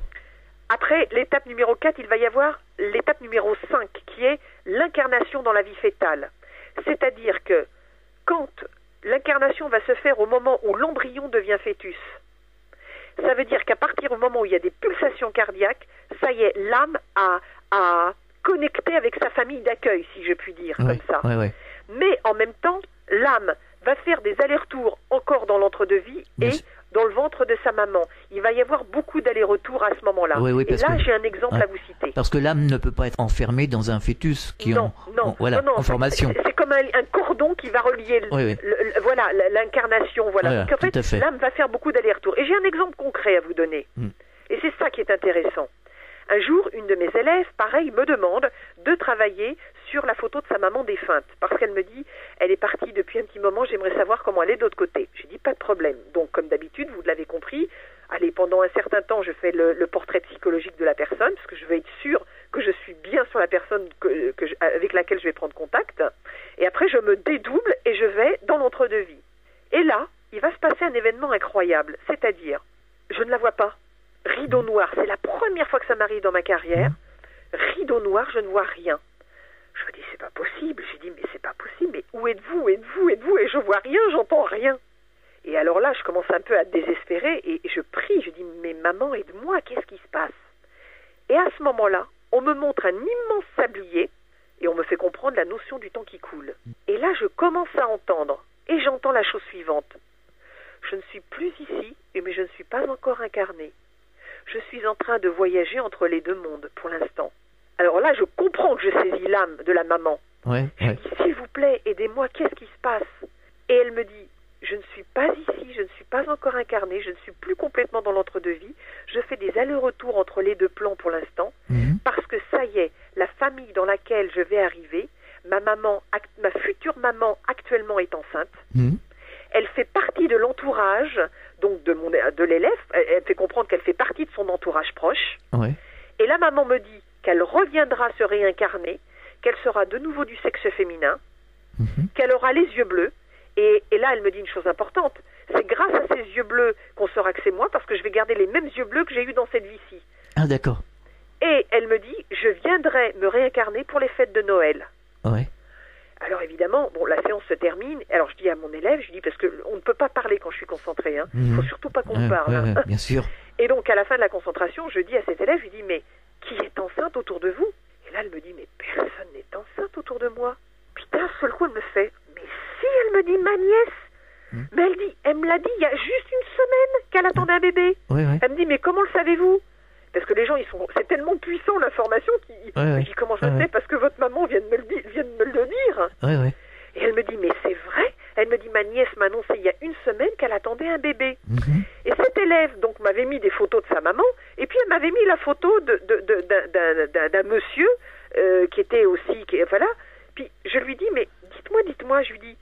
Après l'étape numéro 4, il va y avoir l'étape numéro 5, qui est l'incarnation dans la vie fétale. C'est-à-dire que quand l'incarnation va se faire au moment où l'embryon devient fœtus, ça veut dire qu'à partir du moment où il y a des pulsations cardiaques, ça y est, l'âme a connecté avec sa famille d'accueil, si je puis dire, comme ça. Mais en même temps, l'âme va faire des allers-retours encore dans l'entre-deux-vie et dans le ventre de sa maman. Il va y avoir beaucoup d'allers-retours à ce moment-là. Et là, j'ai un exemple à vous citer. Parce que l'âme ne peut pas être enfermée dans un fœtus qui est en formation. C'est comme un cordon qui va relier l'incarnation. Voilà. Donc, en fait, l'âme va faire beaucoup d'allers-retours. Et j'ai un exemple concret à vous donner. Et c'est ça qui est intéressant. Un jour, une de mes élèves, pareil, me demande de travailler sur la photo de sa maman défunte. Parce qu'elle me dit, elle est partie depuis un petit moment, j'aimerais savoir comment elle est de l'autre côté. J'ai dit, pas de problème. Donc, comme d'habitude, vous l'avez compris, allez, pendant un certain temps, je fais le portrait psychologique de la personne, parce que je veux être sûr que je suis bien sur la personne avec laquelle je vais prendre contact. Et après, je me dédouble et je vais dans l'entre-deux-vie. Et là, il va se passer un événement incroyable. C'est-à-dire, je ne la vois pas. Rideau noir, c'est la première fois que ça m'arrive dans ma carrière. Rideau noir, je ne vois rien. Je me dis, c'est pas possible. J'ai dit, mais c'est pas possible. Mais où êtes-vous? Et je vois rien, j'entends rien. Et alors là, je commence un peu à désespérer et je prie. Je dis, mais maman, aide-moi, qu'est-ce qui se passe? Et à ce moment-là, on me montre un immense sablier et on me fait comprendre la notion du temps qui coule. Et là, je commence à entendre et j'entends la chose suivante. Je ne suis plus ici, mais je ne suis pas encore incarnée. Je suis en train de voyager entre les deux mondes pour l'instant. Alors là, je comprends que je saisis l'âme de la maman. Je dis, s'il vous plaît, aidez-moi, qu'est-ce qui se passe? Et elle me dit, je ne suis pas ici, je ne suis pas encore incarnée, je ne suis plus complètement dans l'entre-deux-vie. Je fais des allers-retours entre les deux plans pour l'instant, parce que ça y est, la famille dans laquelle je vais arriver, ma future maman actuellement est enceinte. Elle fait partie de l'entourage, donc de l'élève. Elle fait comprendre qu'elle fait partie de son entourage proche. Et la maman me dit qu'elle reviendra se réincarner, qu'elle sera de nouveau du sexe féminin, qu'elle aura les yeux bleus. Et là, elle me dit une chose importante. C'est grâce à ces yeux bleus qu'on saura que c'est moi, parce que je vais garder les mêmes yeux bleus que j'ai eus dans cette vie-ci. Ah, d'accord. Et elle me dit, je viendrai me réincarner pour les fêtes de Noël. Alors évidemment, la séance se termine. Alors je dis à mon élève, je dis, parce qu'on ne peut pas parler quand je suis concentrée. Il ne faut surtout pas qu'on me parle. Bien sûr. Et donc à la fin de la concentration, je dis à cet élève, je dis, mais qui est enceinte autour de vous? Et là, elle me dit, mais personne n'est enceinte autour de moi. Puis d'un seul coup, elle me fait, mais si, elle me dit, ma nièce. Mais elle me l'a dit il y a juste une semaine qu'elle attendait un bébé. Elle me dit, mais comment le savez-vous? Parce que les gens, c'est tellement puissant l'information qu'ils disent, comment ça se fait? Parce que votre maman vient de me le dire. Et elle me dit, mais c'est vrai? Elle me dit, ma nièce m'a annoncé il y a une semaine qu'elle attendait un bébé. Et cet élève, donc, m'avait mis des photos de sa maman, et puis elle m'avait mis la photo d'un monsieur qui était aussi... voilà. Puis je lui dis, mais dites-moi, je lui dis...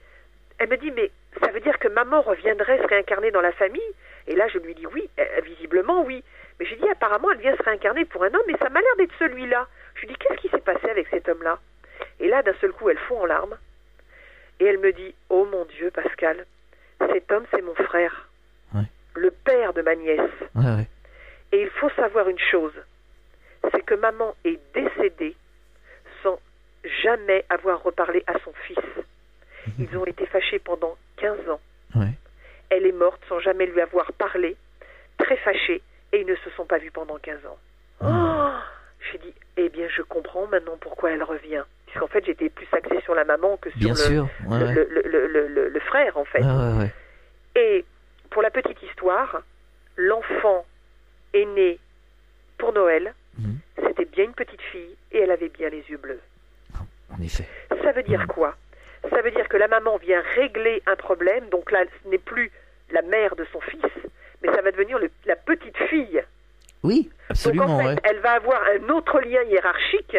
Elle me dit, mais ça veut dire que maman reviendrait se réincarner dans la famille? Et là, je lui dis, oui, visiblement, oui. Mais j'ai dit, apparemment, elle vient se réincarner pour un homme, mais ça m'a l'air d'être celui-là. Je lui dis, qu'est-ce qui s'est passé avec cet homme-là? Et là, d'un seul coup, elle fond en larmes. Et elle me dit, oh mon Dieu, Pascal, cet homme, c'est mon frère. Le père de ma nièce. Et il faut savoir une chose, c'est que maman est décédée sans jamais avoir reparlé à son fils. Ils ont été fâchés pendant 15 ans. Elle est morte sans jamais lui avoir parlé, très fâchée, et ils ne se sont pas vus pendant 15 ans. J'ai dit, eh bien, je comprends maintenant pourquoi elle revient. Puisqu'en fait, j'étais plus axée sur la maman que sur le frère, en fait. Et pour la petite histoire, l'enfant est né pour Noël. C'était bien une petite fille et elle avait bien les yeux bleus. En effet. Ça veut dire quoi? Ça veut dire que la maman vient régler un problème. Donc là, ce n'est plus la mère de son fils, mais ça va devenir la petite fille. Oui, absolument. Donc en fait, elle va avoir un autre lien hiérarchique,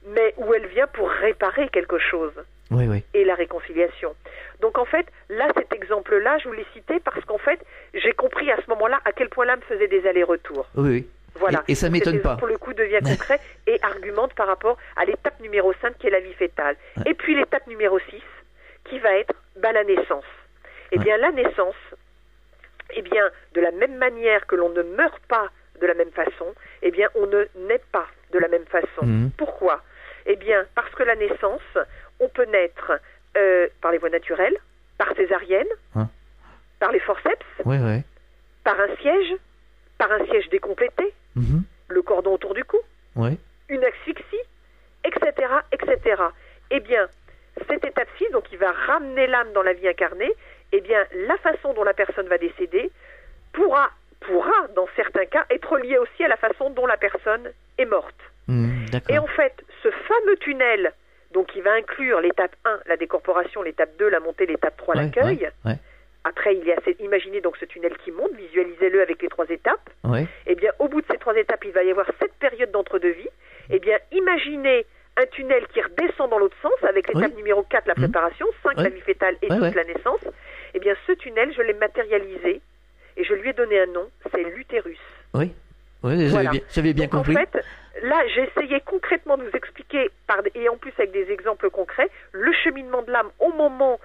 mais où elle vient pour réparer quelque chose. Oui, oui. Et la réconciliation. Donc en fait, là, cet exemple-là, je vous l'ai cité parce qu'en fait, j'ai compris à ce moment-là à quel point l'âme faisait des allers-retours. Oui, oui. Voilà. Et ça m'étonne pas. Pour le coup, devient concret et argumente par rapport à l'étape numéro 5 qui est la vie fétale. Et puis l'étape numéro 6 qui va être la naissance. Eh bien, la naissance, eh bien, de la même manière que l'on ne meurt pas de la même façon, eh bien, on ne naît pas de la même façon. Pourquoi ? Eh bien, parce que la naissance, on peut naître par les voies naturelles, par césarienne, par les forceps, par un siège décomplété, le cordon autour du cou, une asphyxie, etc., etc. Eh bien, cette étape 6, donc qui va ramener l'âme dans la vie incarnée, eh bien, la façon dont la personne va décéder pourra, dans certains cas, être liée aussi à la façon dont la personne est morte. Et en fait, ce fameux tunnel, donc qui va inclure l'étape 1, la décorporation, l'étape 2, la montée, l'étape 3, l'accueil. Après, il y a imaginez donc ce tunnel qui monte, visualisez-le avec les 3 étapes. Eh bien, au bout de ces 3 étapes, il va y avoir cette période d'entre-deux-vie. Eh bien, imaginez un tunnel qui redescend dans l'autre sens, avec l'étape numéro 4, la préparation, 5, la vie fétale et 6, la naissance. Eh bien, ce tunnel, je l'ai matérialisé et je lui ai donné un nom, c'est l'utérus. Oui, j'avais bien compris. En fait, là, j'ai essayé concrètement de vous expliquer, et en plus avec des exemples concrets, le cheminement de l'âme au moment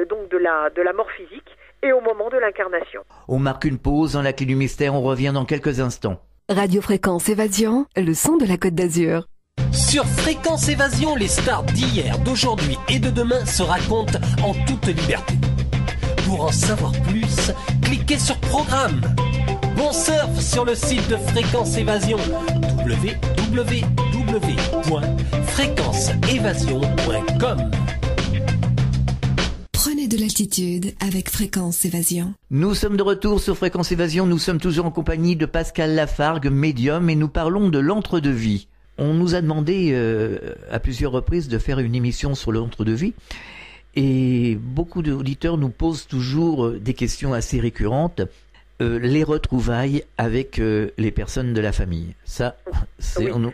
donc de la mort physique et au moment de l'incarnation. On marque une pause dans la clé du mystère, on revient dans quelques instants. Radio Fréquence Évasion, le son de la Côte d'Azur. Sur Fréquence Évasion, les stars d'hier, d'aujourd'hui et de demain se racontent en toute liberté. Pour en savoir plus, cliquez sur Programme. Bon surf sur le site de Fréquence Évasion, www.fréquenceévasion.com. Prenez de l'altitude avec Fréquence Évasion. Nous sommes de retour sur Fréquence Évasion, nous sommes toujours en compagnie de Pascal Lafargue, médium, et nous parlons de l'entre-deux-vie. On nous a demandé à plusieurs reprises de faire une émission sur l'entre-deux-vie, et beaucoup d'auditeurs nous posent toujours des questions assez récurrentes. Les retrouvailles avec les personnes de la famille. Ça, c'est... Alors,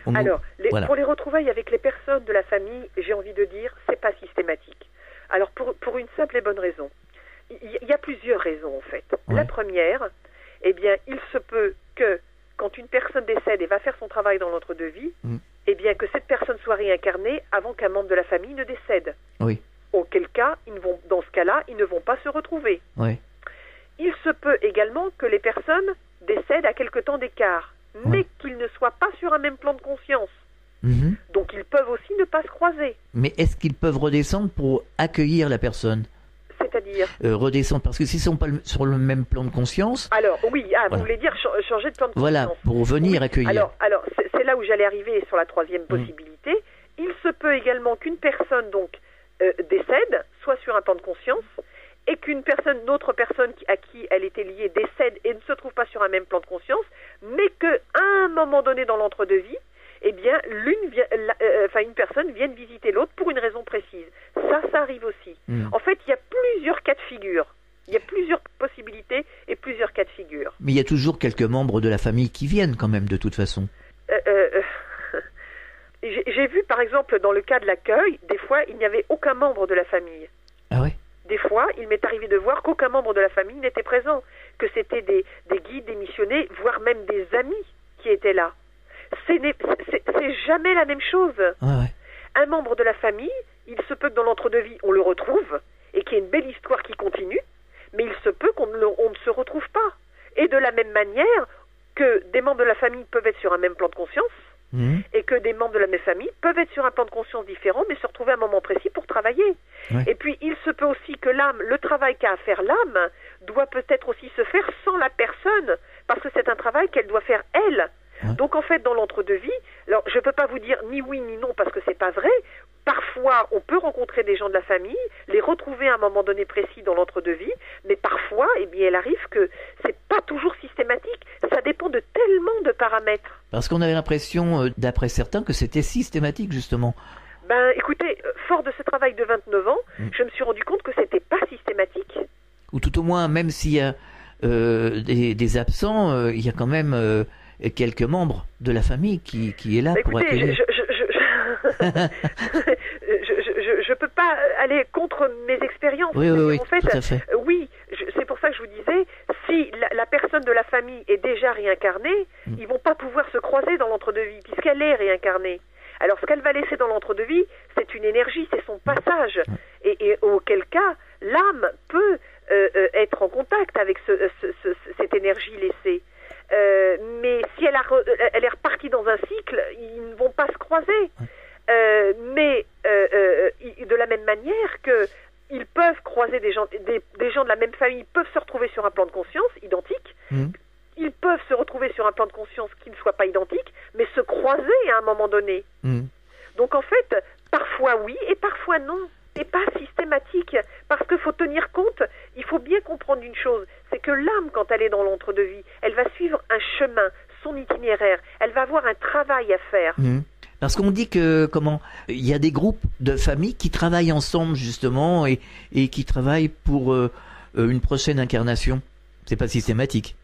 pour les retrouvailles avec les personnes de la famille, j'ai envie de dire, c'est pas systématique. Alors, pour une simple et bonne raison. Il y a plusieurs raisons, en fait. La première, eh bien, il se peut que, quand une personne décède et va faire son travail dans l'entre-deux-vie, eh bien, que cette personne soit réincarnée avant qu'un membre de la famille ne décède. Auquel cas, dans ce cas-là, ils ne vont pas se retrouver. Il se peut également que les personnes décèdent à quelque temps d'écart, mais qu'ils ne soient pas sur un même plan de conscience. Donc ils peuvent aussi ne pas se croiser. Mais est-ce qu'ils peuvent redescendre pour accueillir la personne ? C'est-à-dire redescendre, parce que s'ils ne sont pas sur le même plan de conscience... Alors oui, vous voulez dire changer de plan de conscience. Voilà, pour venir accueillir. Alors c'est là où j'allais arriver sur la troisième possibilité. Il se peut également qu'une personne donc décède, soit sur un plan de conscience, et qu'une autre personne à qui elle était liée décède et ne se trouve pas sur un même plan de conscience, mais qu'à un moment donné dans l'entre-deux-vie, eh bien, une personne vienne visiter l'autre pour une raison précise. Ça arrive aussi. En fait, il y a plusieurs cas de figure. Il y a plusieurs possibilités et plusieurs cas de figure. Mais il y a toujours quelques membres de la famille qui viennent quand même, de toute façon. J'ai vu, par exemple, dans le cas de l'accueil, des fois, il n'y avait aucun membre de la famille. Ah ouais ? Des fois, il m'est arrivé de voir qu'aucun membre de la famille n'était présent, que c'était des guides, des missionnaires, voire même des amis qui étaient là. C'est jamais la même chose. Un membre de la famille, il se peut que dans l'entre-deux-vie, on le retrouve, et qu'il y ait une belle histoire qui continue, mais il se peut qu'on ne se retrouve pas. Et de la même manière que des membres de la famille peuvent être sur un même plan de conscience, et que des membres de la même famille peuvent être sur un plan de conscience différent, mais se retrouver à un moment précis pour travailler. Et puis, il se peut aussi que l'âme, le travail qu'a à faire l'âme, doit peut-être aussi se faire sans la personne, parce que c'est un travail qu'elle doit faire elle. Donc, en fait, dans l'entre-deux-vie, alors, je ne peux pas vous dire ni oui ni non, parce que c'est pas vrai. Parfois, on peut rencontrer des gens de la famille, les retrouver à un moment donné précis dans l'entre-deux-vie, mais parfois, eh bien, il arrive que c'est pas toujours systématique. Ça dépend de tellement de paramètres. Parce qu'on avait l'impression, d'après certains, que c'était systématique, justement. Écoutez, fort de ce travail de 29 ans, je me suis rendu compte que c'était pas systématique. Ou tout au moins, même s'il y a des absents, il y a quand même quelques membres de la famille qui est là pour accueillir. je peux pas aller contre mes expériences. Oui, en fait, tout à fait. C'est pour ça que je vous disais, si la personne de la famille est déjà réincarnée, ils vont pas pouvoir se croiser dans l'entre-deux-vie, puisqu'elle est réincarnée. Alors, ce qu'elle va laisser dans l'entre-deux-vie, c'est une énergie, c'est son passage. Et auquel cas, l'âme peut être en contact avec cette énergie laissée. Mais si elle est repartie dans un cycle, ils ne vont pas se croiser. Mais de la même manière que ils peuvent croiser des gens de la même famille, peuvent se retrouver sur un plan de conscience identique. Ils peuvent se retrouver sur un plan de conscience qui ne soit pas identique, mais se croiser à un moment donné. Donc en fait, parfois oui et parfois non. Et pas systématique. Parce qu'il faut tenir compte, il faut bien comprendre une chose, c'est que l'âme, quand elle est dans l'entre-deux-vie, elle va suivre un chemin, son itinéraire, elle va avoir un travail à faire. Parce qu'on dit que, il y a des groupes de familles qui travaillent ensemble justement et qui travaillent pour une prochaine incarnation. C'est pas systématique.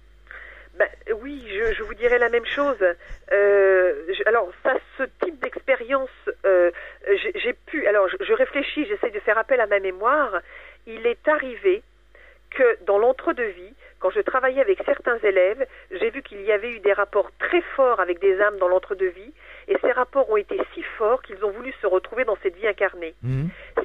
Oui, je vous dirais la même chose. Alors, ce type d'expérience, je réfléchis, j'essaie de faire appel à ma mémoire. Il est arrivé que dans l'entre-deux-vie, quand je travaillais avec certains élèves, j'ai vu qu'il y avait eu des rapports très forts avec des âmes dans l'entre-deux-vie, et ces rapports ont été si forts qu'ils ont voulu se retrouver dans cette vie incarnée.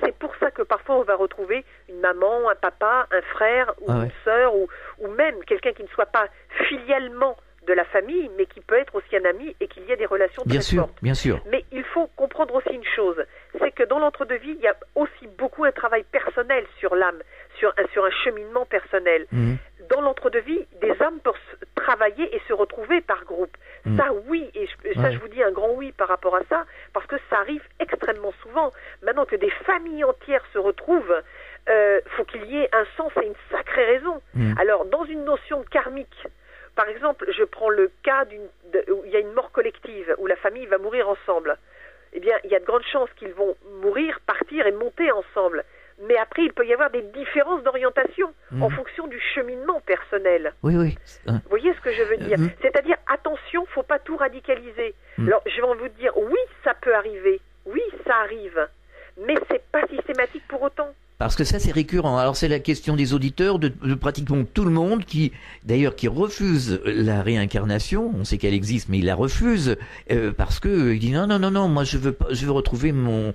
C'est pour ça que parfois on va retrouver une maman, un papa, un frère ou une sœur, ou même quelqu'un qui ne soit pas filialement de la famille, mais qui peut être aussi un ami et qu'il y ait des relations très fortes. Bien sûr. Mais il faut comprendre aussi une chose, c'est que dans l'entre-deux-vie, il y a aussi beaucoup un travail personnel sur l'âme, sur un cheminement personnel. Dans l'entre-deux-vie, des âmes peuvent travailler et se retrouver par groupe. Ça, oui, et je vous dis un grand oui par rapport à ça, parce que ça arrive extrêmement souvent. Maintenant que des familles entières se retrouvent, faut qu'il y ait un sens et une sacrée raison. Alors, dans une notion karmique, par exemple, je prends le cas où il y a une mort collective, où la famille va mourir ensemble. Eh bien, il y a de grandes chances qu'ils vont mourir, partir et monter ensemble. Mais après, il peut y avoir des différences d'orientation en fonction du cheminement personnel. Oui. Vous voyez ce que je veux dire? C'est-à-dire, attention, faut pas tout radicaliser. Alors, je vais vous dire, oui, ça peut arriver. Oui, ça arrive. Mais c'est pas systématique pour autant. Parce que ça, c'est récurrent. Alors, c'est la question des auditeurs de pratiquement tout le monde qui refuse la réincarnation. On sait qu'elle existe, mais ils la refusent parce que il dit non, moi je veux retrouver mon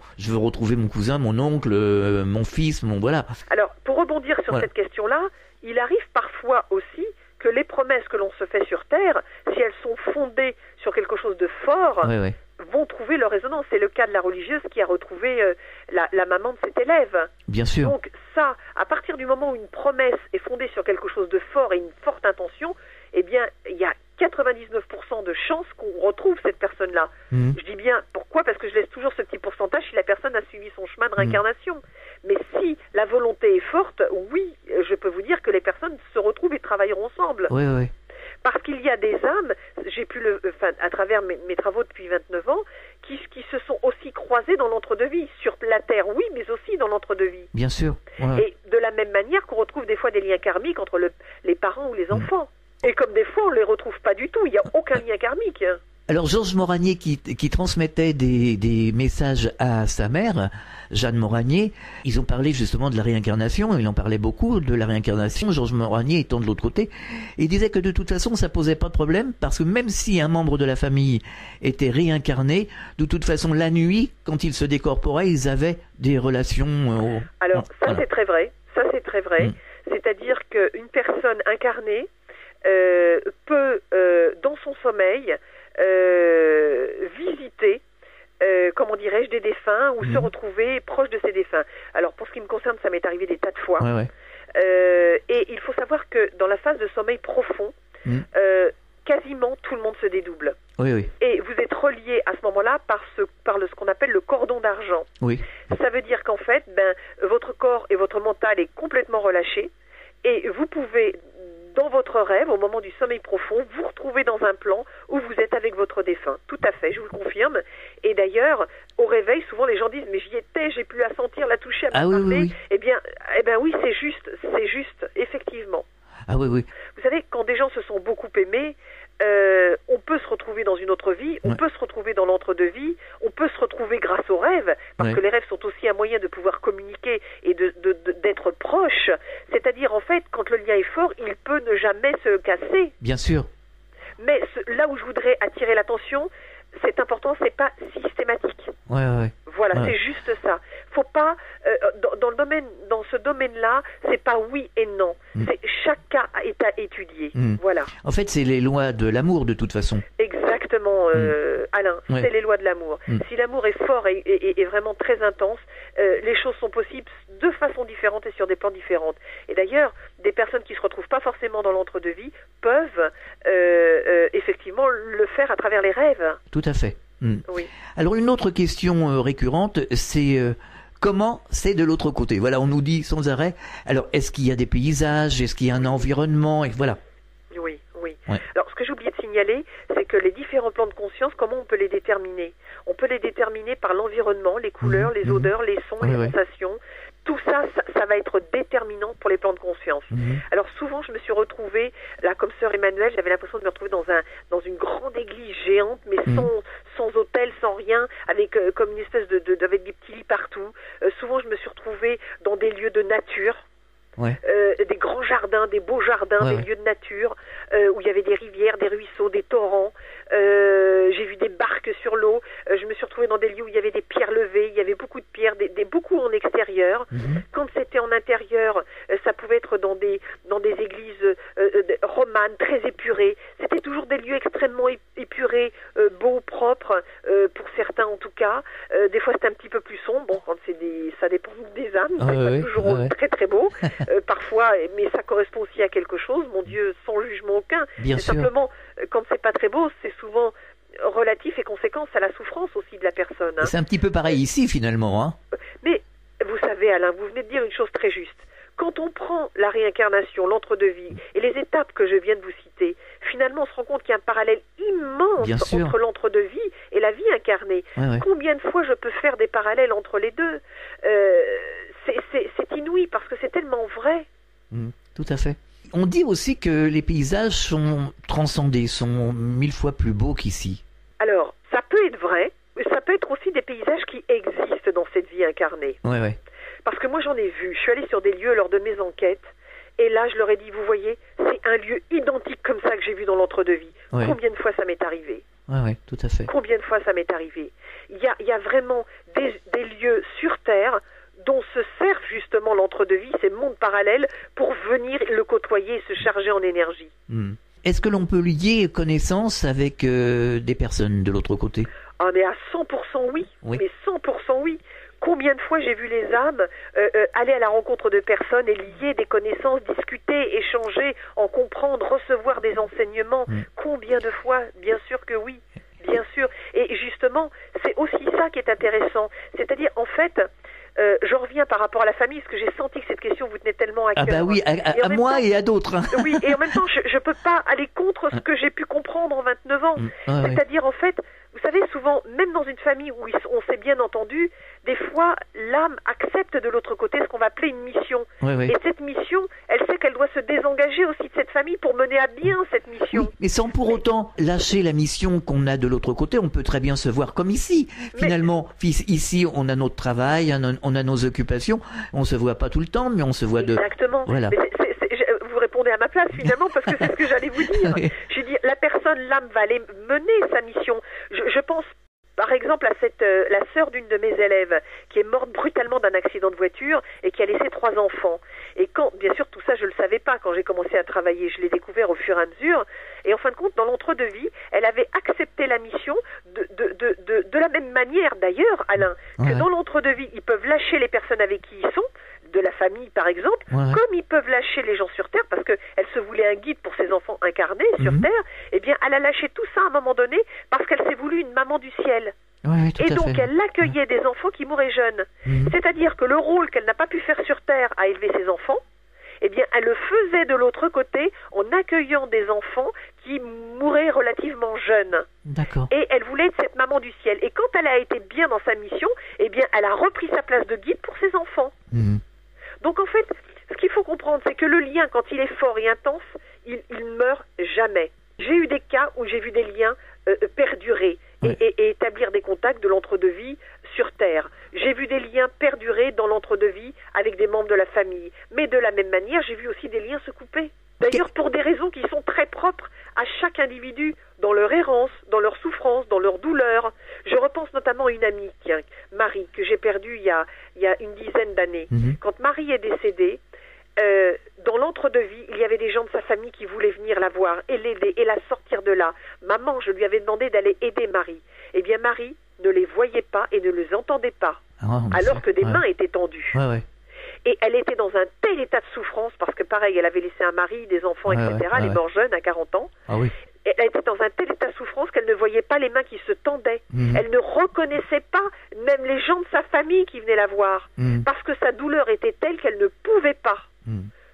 cousin, mon oncle, mon fils, voilà. Alors, pour rebondir sur cette question-là, il arrive parfois aussi que les promesses que l'on se fait sur Terre, si elles sont fondées sur quelque chose de fort, vont trouver leur résonance. C'est le cas de la religieuse qui a retrouvé la maman de cet élève. Bien sûr. Donc ça, à partir du moment où une promesse est fondée sur quelque chose de fort et une forte intention, eh bien, il y a 99% de chances qu'on retrouve cette personne-là. Je dis bien, pourquoi? Parce que je laisse toujours ce petit pourcentage si la personne a suivi son chemin de réincarnation. Mais si la volonté est forte, oui, je peux vous dire que les personnes se retrouvent et travailleront ensemble. Oui. Parce qu'il y a des âmes, j'ai pu à travers mes travaux depuis 29 ans, qui se sont aussi croisées dans l'entre-deux-vie, sur la Terre, oui, mais aussi dans l'entre-deux-vie. Bien sûr. Et de la même manière qu'on retrouve des fois des liens karmiques entre les parents ou les enfants. Et comme des fois on ne les retrouve pas du tout, il n'y a aucun lien karmique. Alors Georges Moranier qui transmettait des messages à sa mère, Jeanne Moranier, ils ont parlé justement de la réincarnation, il en parlait beaucoup de la réincarnation, Georges Moranier étant de l'autre côté, et il disait que de toute façon ça posait pas de problème, parce que même si un membre de la famille était réincarné, de toute façon la nuit, quand ils se décorporaient, ils avaient des relations... Alors ça c'est très vrai, c'est-à-dire qu'une personne incarnée peut, dans son sommeil, visiter, des défunts ou se retrouver proche de ces défunts. Alors pour ce qui me concerne, ça m'est arrivé des tas de fois. Et il faut savoir que dans la phase de sommeil profond, quasiment tout le monde se dédouble. Et vous êtes relié à ce moment-là par ce qu'on appelle le cordon d'argent. Ça veut dire qu'en fait, votre corps et votre mental est complètement relâché et vous pouvez, dans votre rêve, au moment du sommeil profond, vous retrouvez dans un plan où vous êtes avec votre défunt. Tout à fait, je vous le confirme. Et d'ailleurs, au réveil, souvent les gens disent « mais j'y étais, j'ai pu la sentir, la toucher, à me parler ». Eh bien oui, c'est juste, effectivement. Vous savez, quand des gens se sont beaucoup aimés, on peut se retrouver dans une autre vie, on peut se retrouver dans l'entre-deux-vie, on peut se retrouver grâce aux rêves, parce que les rêves sont aussi un moyen de pouvoir communiquer et d'être proche. C'est-à-dire, en fait, quand le lien est fort, il peut ne jamais se casser. Bien sûr. Mais là où je voudrais attirer l'attention, c'est important, c'est pas systématique. Ouais. Voilà, c'est juste ça. Faut pas dans ce domaine-là, c'est pas oui et non. C'est chaque cas est à étudier. Voilà. En fait, c'est les lois de l'amour de toute façon. Exactement, Alain. C'est les lois de l'amour. Si l'amour est fort et vraiment très intense, les choses sont possibles de façon différente et sur des plans différents. Et d'ailleurs, des personnes qui se retrouvent pas forcément dans l'entre-deux-vie peuvent effectivement le faire à travers les rêves. Tout à fait. Oui. Alors une autre question récurrente, c'est comment c'est de l'autre côté. Voilà, on nous dit sans arrêt. Alors est-ce qu'il y a des paysages, est-ce qu'il y a un environnement, et voilà. Oui. Alors ce que j'ai oublié de signaler, c'est que les différents plans de conscience, comment on peut les déterminer? On peut les déterminer par l'environnement, les couleurs, les odeurs, les sons, les sensations. Tout ça va être déterminant pour les plans de conscience. Alors souvent, je me suis retrouvée, là, comme sœur Emmanuelle, j'avais l'impression de me retrouver dans une grande église géante, mais sans hôtel, sans rien, avec comme une espèce avec des petits lits partout. Souvent, je me suis retrouvée dans des lieux de nature. Des grands jardins, des beaux jardins, des lieux de nature, où il y avait des rivières, des ruisseaux, des torrents. J'ai vu des barques sur l'eau. Je me suis retrouvée dans des lieux où il y avait des pierres levées. Il y avait beaucoup de pierres, beaucoup en extérieur. Quand c'était en intérieur, ça pouvait être dans des églises romanes, très épurées. C'était toujours des lieux extrêmement épurés, beaux, propres, pour certains en tout cas. Des fois, c'était un petit peu plus sombre. Bon, quand ça dépend des âmes. C'est pas toujours très très beau. Parfois, mais ça correspond aussi à quelque chose, mon Dieu, sans jugement aucun. Bien sûr. Simplement, quand c'est pas très beau, c'est souvent relatif et conséquence à la souffrance aussi de la personne. C'est un petit peu pareil ici, finalement. Hein. Mais, vous savez, Alain, vous venez de dire une chose très juste. Quand on prend la réincarnation, l'entre-deux-vie et les étapes que je viens de vous citer, finalement, on se rend compte qu'il y a un parallèle immense entre l'entre-deux-vie et la vie incarnée. Combien de fois je peux faire des parallèles entre les deux? C'est inouï parce que c'est tellement vrai. Tout à fait. On dit aussi que les paysages sont transcendés, sont 1000 fois plus beaux qu'ici. Alors, ça peut être vrai, mais ça peut être aussi des paysages qui existent dans cette vie incarnée. Parce que moi, j'en ai vu. Je suis allée sur des lieux lors de mes enquêtes, et là, je leur ai dit, vous voyez, c'est un lieu identique comme ça que j'ai vu dans l'entre-deux-vie. Combien de fois ça m'est arrivé? Tout à fait. Combien de fois ça m'est arrivé? Il y a vraiment des lieux sur Terre dont se servent justement l'entre-deux-vie, ces mondes parallèles, pour venir le côtoyer et se charger en énergie. Est-ce que l'on peut lier connaissance avec des personnes de l'autre côté? Ah, mais à 100% oui. Mais 100% oui. Combien de fois j'ai vu les âmes aller à la rencontre de personnes et lier des connaissances, discuter, échanger, en comprendre, recevoir des enseignements. Combien de fois? Bien sûr que oui. Bien sûr. Et justement, c'est aussi ça qui est intéressant. C'est-à-dire, en fait, je reviens par rapport à la famille, parce que j'ai senti que cette question vous tenait tellement à cœur. Ah bah oui, à moi et à d'autres. Oui, et en même temps, je peux pas aller contre ce que j'ai pu comprendre en 29 ans. C'est-à-dire, en fait, vous savez, souvent, même dans une famille où on s'est bien entendu, des fois, l'âme accepte de l'autre côté ce qu'on va appeler une mission. Et cette mission, elle sait qu'elle doit se désengager aussi de cette famille pour mener à bien cette mission. Mais sans pour autant lâcher la mission qu'on a de l'autre côté, on peut très bien se voir comme ici. Finalement, ici, on a notre travail, on a nos occupations, on se voit pas tout le temps, mais on se voit Exactement. Voilà. Vous répondez à ma place finalement, parce que c'est ce que j'allais vous dire. Je dis, la personne, l'âme, va aller mener sa mission. Je pense par exemple à la sœur d'une de mes élèves qui est morte brutalement d'un accident de voiture et qui a laissé 3 enfants. Et quand, bien sûr, tout ça je le savais pas quand j'ai commencé à travailler, je l'ai découvert au fur et à mesure. Et en fin de compte, dans l'entre-deux-vie, elle avait accepté la mission de la même manière d'ailleurs, Alain, que dans l'entre-deux-vie, ils peuvent lâcher les personnes avec qui ils sont, de la famille par exemple, comme ils peuvent lâcher les gens sur Terre, parce qu'elle se voulait un guide pour ses enfants incarnés sur Terre, eh bien elle a lâché tout ça à un moment donné, parce qu'elle s'est voulu une maman du ciel. Et donc elle accueillait des enfants qui mouraient jeunes. C'est-à-dire que le rôle qu'elle n'a pas pu faire sur Terre à élever ses enfants, eh bien elle le faisait de l'autre côté en accueillant des enfants qui mouraient relativement jeunes. Et elle voulait être cette maman du ciel. Et quand elle a été bien dans sa mission, eh bien elle a repris sa place de guide pour ses enfants. Donc en fait, ce qu'il faut comprendre, c'est que le lien, quand il est fort et intense, il ne meurt jamais. J'ai eu des cas où j'ai vu des liens perdurer. et établir des contacts de l'entre-deux-vie sur Terre. J'ai vu des liens perdurer dans l'entre-deux-vie avec des membres de la famille. Mais de la même manière, j'ai vu aussi des liens se couper. D'ailleurs, pour des raisons qui sont très propres à chaque individu, dans leur errance, dans leur souffrance, dans leur douleur. Je repense notamment à une amie, tiens, Marie, que j'ai perdue il y a une dizaine d'années. Quand Marie est décédée, dans l'entre-deux-vie, il y avait des gens de sa famille qui voulaient venir la voir et l'aider et la sortir de là. Maman, je lui avais demandé d'aller aider Marie. Eh bien, Marie ne les voyait pas et ne les entendait pas, alors que des mains étaient tendues. Et elle était dans un tel état de souffrance, parce que pareil, elle avait laissé un mari, des enfants, etc. Elle est morte jeune, à 40 ans. Elle était dans un tel état de souffrance qu'elle ne voyait pas les mains qui se tendaient. Elle ne reconnaissait pas même les gens de sa famille qui venaient la voir, parce que sa douleur était telle qu'elle ne pouvait pas.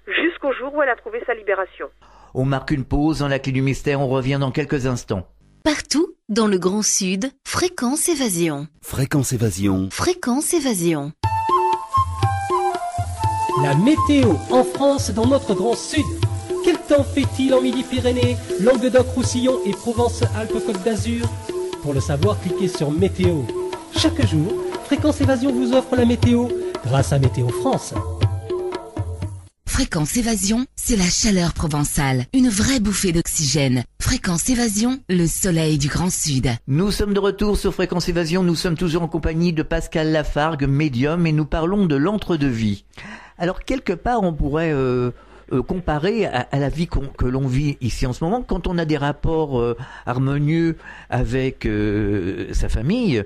Jusqu'au jour où elle a trouvé sa libération. On marque une pause dans la clé du mystère, on revient dans quelques instants. Partout, dans le Grand Sud, Fréquence Évasion. Fréquence Évasion. Fréquence Évasion. La météo en France dans notre Grand Sud. Quel temps fait-il en Midi-Pyrénées, Languedoc-Roussillon et Provence-Alpes-Côte d'Azur? Pour le savoir, cliquez sur Météo. Chaque jour, Fréquence Évasion vous offre la météo grâce à Météo France. Fréquence Évasion, c'est la chaleur provençale, une vraie bouffée d'oxygène. Fréquence Évasion, le soleil du Grand Sud. Nous sommes de retour sur Fréquence Évasion, nous sommes toujours en compagnie de Pascal Lafargue, médium, et nous parlons de l'entre-deux-vie. Alors quelque part on pourrait comparer à la vie que l'on vit ici en ce moment, quand on a des rapports harmonieux avec sa famille.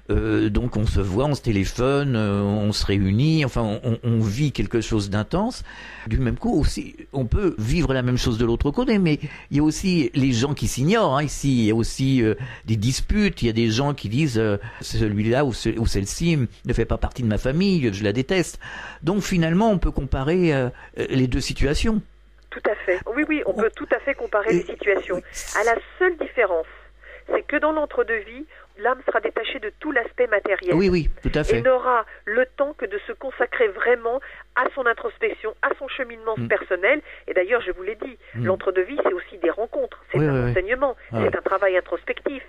Donc on se voit, on se téléphone, on se réunit, enfin on vit quelque chose d'intense. Du même coup aussi, on peut vivre la même chose de l'autre côté, mais il y a aussi les gens qui s'ignorent. Ici, il y a aussi des disputes. Il y a des gens qui disent celui-là ou celle-ci ne fait pas partie de ma famille, je la déteste. Donc finalement, on peut comparer les deux situations. Tout à fait. Oui, on peut tout à fait comparer les situations. À la seule différence, c'est que dans l'entre-deux-vie, l'âme sera détachée de tout l'aspect matériel. Oui, tout à fait. Et n'aura le temps que de se consacrer vraiment à son introspection, à son cheminement personnel. Et d'ailleurs, je vous l'ai dit, l'entre-deux-vie, c'est aussi des rencontres, c'est un enseignement, c'est un travail introspectif.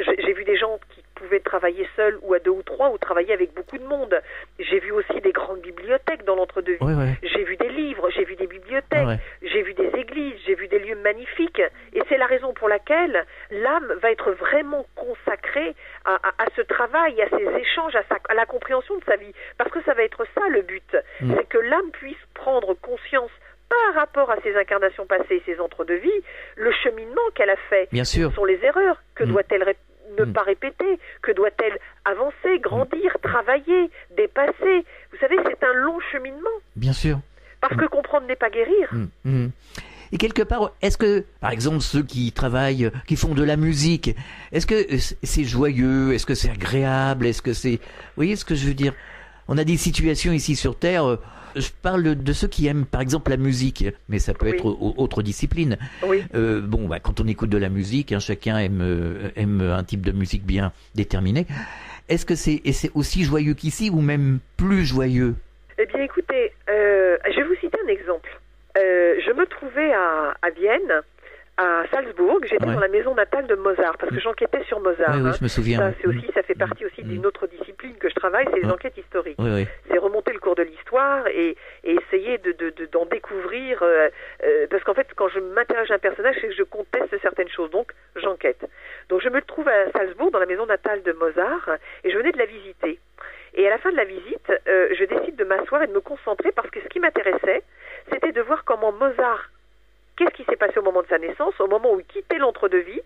J'ai vu des gens qui pouvaient travailler seuls ou à 2 ou 3 ou travailler avec beaucoup de monde. J'ai vu aussi des grandes bibliothèques dans l'entre-deux-vie. J'ai vu des livres, j'ai vu des bibliothèques, j'ai vu des églises, j'ai vu des lieux magnifiques. Et c'est la raison pour laquelle l'âme va être vraiment consacrée à ce travail, à ces échanges, à la compréhension de sa vie. Parce que ça va être ça le but. C'est que l'âme puisse prendre conscience par rapport à ses incarnations passées, ses entre-deux-vies, le cheminement qu'elle a fait. Bien sûr. Ce sont les erreurs. Que doit-elle ne pas répéter? Que doit-elle avancer, grandir, travailler, dépasser? Vous savez, c'est un long cheminement. Bien sûr. Parce que comprendre n'est pas guérir. Et quelque part, est-ce que, par exemple, ceux qui travaillent, qui font de la musique, est-ce que c'est joyeux? Est-ce que c'est agréable? Est-ce que c'est... Vous voyez ce que je veux dire? On a des situations ici sur Terre... Je parle de ceux qui aiment par exemple la musique, mais ça peut être autre discipline. Quand on écoute de la musique, chacun aime un type de musique bien déterminé. Est-ce que c'est aussi joyeux qu'ici ou même plus joyeux? Eh bien écoutez, je vais vous citer un exemple. Je me trouvais à Vienne, à Salzbourg, j'étais dans la maison natale de Mozart, parce que j'enquêtais sur Mozart. Oui, je me souviens. Ça fait partie aussi d'une autre discipline que je travaille, c'est les enquêtes historiques. C'est remonter le cours de l'histoire et essayer d'en découvrir, parce qu'en fait, quand je m'interroge à un personnage, c'est que je conteste certaines choses, donc j'enquête. Donc je me trouve à Salzbourg, dans la maison natale de Mozart, et je venais de la visiter. Et à la fin de la visite, je décide de m'asseoir et de me concentrer, parce que ce qui m'intéressait, c'était de voir comment Mozart... Qu'est-ce qui s'est passé au moment de sa naissance, au moment où il quittait l'entre-deux-vie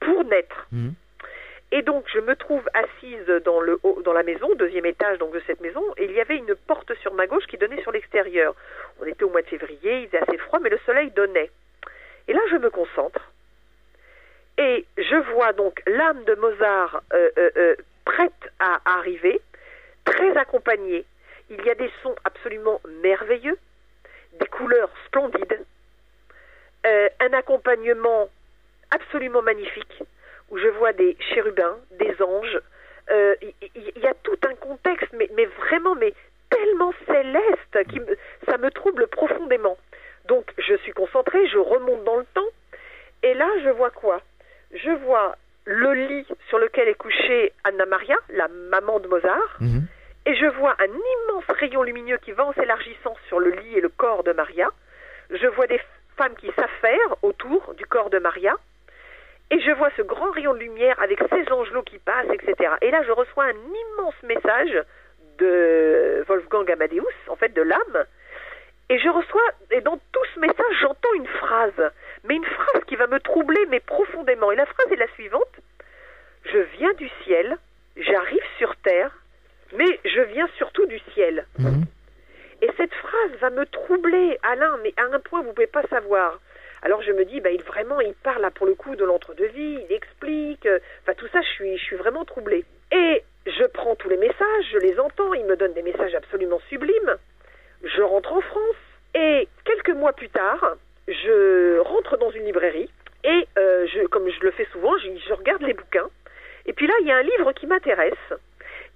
pour naître. Et donc, je me trouve assise dans la maison, 2e étage donc, de cette maison, et il y avait une porte sur ma gauche qui donnait sur l'extérieur. On était au mois de février, il faisait assez froid, mais le soleil donnait. Et là, je me concentre, et je vois donc l'âme de Mozart prête à arriver, très accompagnée. Il y a des sons absolument merveilleux, des couleurs splendides, un accompagnement absolument magnifique où je vois des chérubins, des anges. Il y a tout un contexte, mais vraiment, tellement céleste, ça me trouble profondément. Donc je suis concentrée, je remonte dans le temps, et là je vois quoi? Je vois le lit sur lequel est couchée Anna Maria, la maman de Mozart, et je vois un immense rayon lumineux qui va en s'élargissant sur le lit et le corps de Maria. Je vois des femmes qui s'affairent autour du corps de Maria, et je vois ce grand rayon de lumière avec ces angelots qui passent, etc. Et là, je reçois un immense message de Wolfgang Amadeus, en fait, de l'âme, et je reçois, et dans tout ce message, j'entends une phrase, mais une phrase qui va me troubler, mais profondément. Et la phrase est la suivante: je viens du ciel, j'arrive sur terre, mais je viens surtout du ciel. Et cette phrase va me troubler, Alain, mais à un point vous ne pouvez pas savoir. Alors je me dis, il parle là pour le coup de l'entre-deux-vies, il explique, tout ça, je suis vraiment troublée. Et je prends tous les messages, je les entends, il me donne des messages absolument sublimes. Je rentre en France, et quelques mois plus tard, je rentre dans une librairie, et comme je le fais souvent, je regarde les bouquins, et puis là, il y a un livre qui m'intéresse.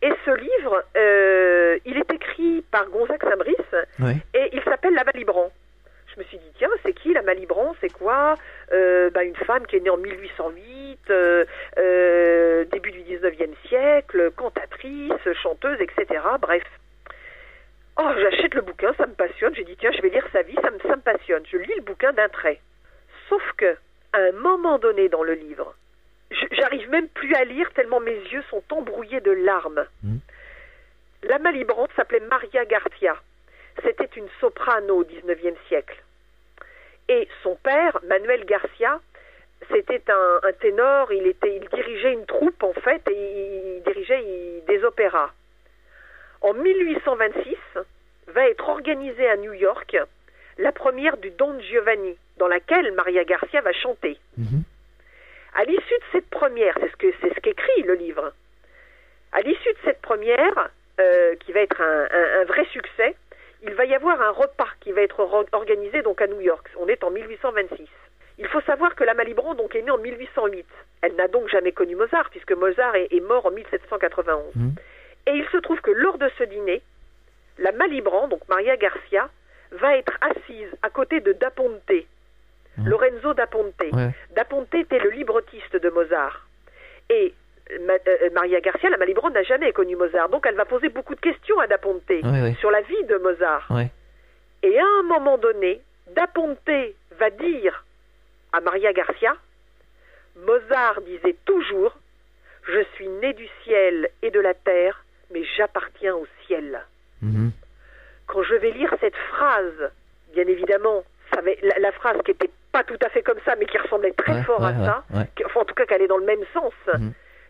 Et ce livre, il est écrit par Gonzague Saint-Brice, et il s'appelle La Malibran. Je me suis dit, tiens, c'est qui la Malibran? C'est quoi? Une femme qui est née en 1808, début du 19e siècle, cantatrice, chanteuse, etc. Bref. Oh, j'achète le bouquin, ça me passionne. J'ai dit, tiens, je vais lire sa vie, ça me passionne. Je lis le bouquin d'un trait. Sauf que, à un moment donné dans le livre, j'arrive même plus à lire tellement mes yeux sont embrouillés de larmes. La Malibran s'appelait Maria Garcia. C'était une soprano au 19e siècle. Et son père, Manuel Garcia, c'était un ténor, il dirigeait une troupe en fait, et il dirigeait des opéras. En 1826, va être organisée à New York la première du Don Giovanni, dans laquelle Maria Garcia va chanter. À l'issue de cette première, c'est ce qu'écrit le livre, à l'issue de cette première, qui va être un vrai succès, il va y avoir un repas qui va être organisé donc à New York. On est en 1826. Il faut savoir que la Malibran donc est née en 1808. Elle n'a donc jamais connu Mozart, puisque Mozart est mort en 1791. Et il se trouve que lors de ce dîner, la Malibran, donc Maria Garcia, va être assise à côté de Da Ponte, Lorenzo Da Ponte. Da Ponte était le librettiste de Mozart. Et Maria Garcia, la Malibran, n'a jamais connu Mozart. Donc elle va poser beaucoup de questions à Da Ponte sur la vie de Mozart. Et à un moment donné, Da Ponte va dire à Maria Garcia, Mozart disait toujours, je suis né du ciel et de la terre, mais j'appartiens au ciel. Quand je vais lire cette phrase, bien évidemment, la phrase qui n'était pas tout à fait comme ça, mais qui ressemblait très fort à ça, enfin, en tout cas qu'elle est dans le même sens.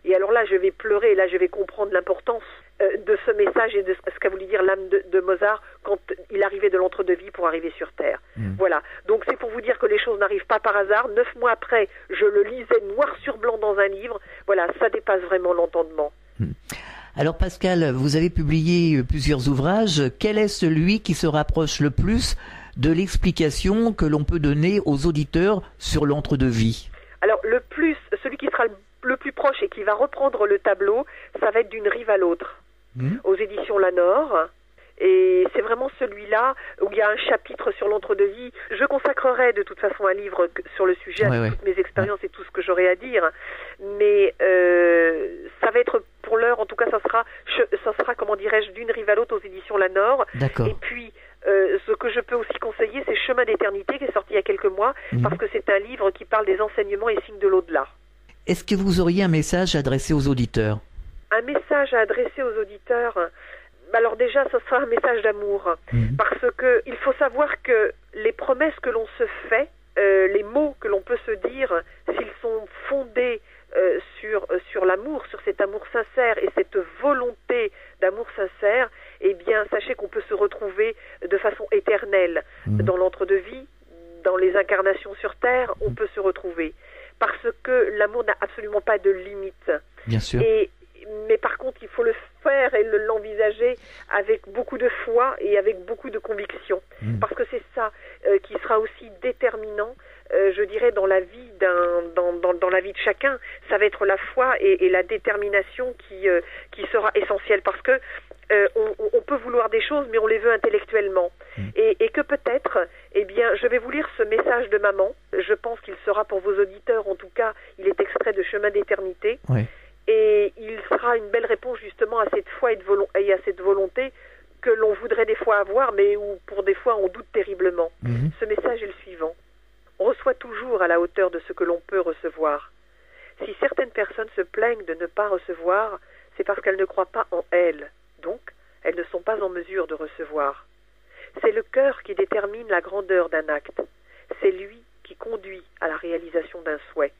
Et alors là, je vais pleurer, et là, je vais comprendre l'importance de ce message et de ce qu'a voulu dire l'âme de Mozart quand il arrivait de l'entre-deux-vies pour arriver sur Terre. Voilà. Donc c'est pour vous dire que les choses n'arrivent pas par hasard. 9 mois après, je le lisais noir sur blanc dans un livre. Voilà, ça dépasse vraiment l'entendement. Alors Pascal, vous avez publié plusieurs ouvrages. Quel est celui qui se rapproche le plus de l'explication que l'on peut donner aux auditeurs sur l'entre-deux-vies? Alors celui qui sera le plus proche et qui va reprendre le tableau, ça va être D'une rive à l'autre, aux éditions Lanor. Et c'est vraiment celui-là où il y a un chapitre sur l'entre-deux-vies. Je consacrerai de toute façon un livre sur le sujet, avec toutes mes expériences et tout ce que j'aurai à dire. Mais ça va être, pour l'heure, en tout cas, ça sera, comment dirais-je, D'une rive à l'autre aux éditions Lanor. Et puis, ce que je peux aussi conseiller, c'est Chemin d'éternité, qui est sorti il y a quelques mois, parce que c'est un livre qui parle des enseignements et signes de l'au-delà. Est-ce que vous auriez un message à adresser aux auditeurs? Un message à adresser aux auditeurs? Alors déjà, ce sera un message d'amour, parce que il faut savoir que les promesses que l'on se fait, les mots que l'on peut se dire, s'ils sont fondés sur l'amour, sur cet amour sincère et cette volonté d'amour sincère, eh bien, sachez qu'on peut se retrouver de façon éternelle dans l'entre-deux-vies, dans les incarnations sur Terre, on peut se retrouver. Parce que l'amour n'a absolument pas de limite. Bien sûr. Mais par contre, il faut le faire et l'envisager avec beaucoup de foi et avec beaucoup de conviction. Parce que c'est ça qui sera aussi déterminant, je dirais, dans la vie dans la vie de chacun. Ça va être la foi et la détermination qui sera essentielle. Parce que on peut vouloir des choses, mais on les veut intellectuellement. Et que peut-être, eh bien, je vais vous lire ce message de maman. Je pense qu'il sera pour vos auditeurs, en tout cas, il est extrait de Chemin d'éternité. Et il sera une belle réponse justement à cette foi et à cette volonté que l'on voudrait des fois avoir, mais où pour des fois on doute terriblement. Ce message est le suivant. On reçoit toujours à la hauteur de ce que l'on peut recevoir. Si certaines personnes se plaignent de ne pas recevoir, c'est parce qu'elles ne croient pas en elles. Donc, elles ne sont pas en mesure de recevoir. C'est le cœur qui détermine la grandeur d'un acte. C'est lui qui conduit à la réalisation d'un souhait.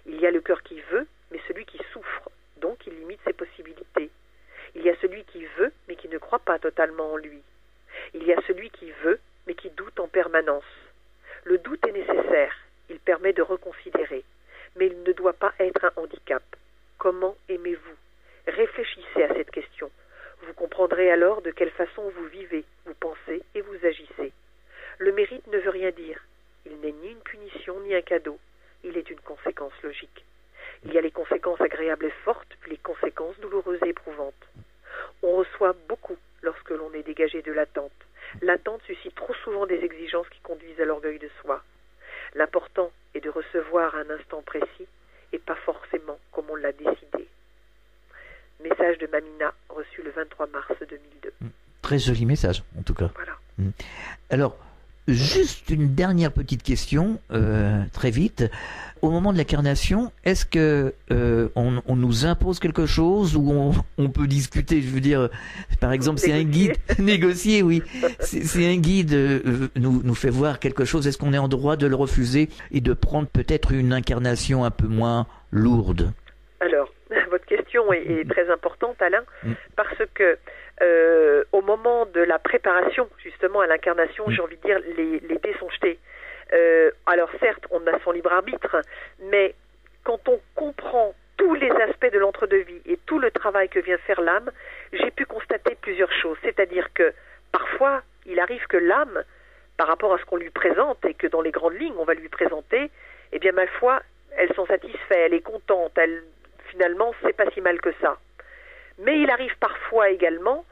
Il y a le cœur qui veut, mais celui qui souffre, donc il limite ses possibilités. Il y a celui qui veut, mais qui ne croit pas totalement en lui. Il y a celui qui veut, mais qui doute en permanence. Le doute est nécessaire, il permet de reconsidérer, mais il ne doit pas être un handicap. Comment aimez-vous ? Réfléchissez à cette question. Vous comprendrez alors de quelle façon vous vivez, vous pensez et vous agissez. Le mérite ne veut rien dire. Il n'est ni une punition ni un cadeau. Il est une conséquence logique. Il y a les conséquences agréables et fortes, puis les conséquences douloureuses et éprouvantes. On reçoit beaucoup lorsque l'on est dégagé de l'attente. L'attente suscite trop souvent des exigences qui conduisent à l'orgueil de soi. L'important est de recevoir à un instant précis et pas forcément comme on l'a décidé. Message de Mamina, reçu le 23 mars 2002. Très joli message, en tout cas. Voilà. Alors, juste une dernière petite question, très vite. Au moment de l'incarnation, est-ce que on nous impose quelque chose ou on peut discuter? Je veux dire, par exemple, c'est un guide négocier, oui. C'est un guide nous fait voir quelque chose. Est-ce qu'on est en droit de le refuser et de prendre peut-être une incarnation un peu moins lourde? Alors, votre question est très importante, Alain, parce que au moment de la préparation, justement, à l'incarnation, j'ai envie de dire, les dés sont jetés. Alors certes, on a son libre arbitre, mais quand on comprend tous les aspects de l'entre-deux-vie et tout le travail que vient faire l'âme, j'ai pu constater plusieurs choses. C'est-à-dire que parfois, il arrive que l'âme, par rapport à ce qu'on lui présente et que dans les grandes lignes on va lui présenter, eh bien, ma foi, elle s'en satisfait, elle est contente, finalement, c'est pas si mal que ça. Mais il arrive parfois également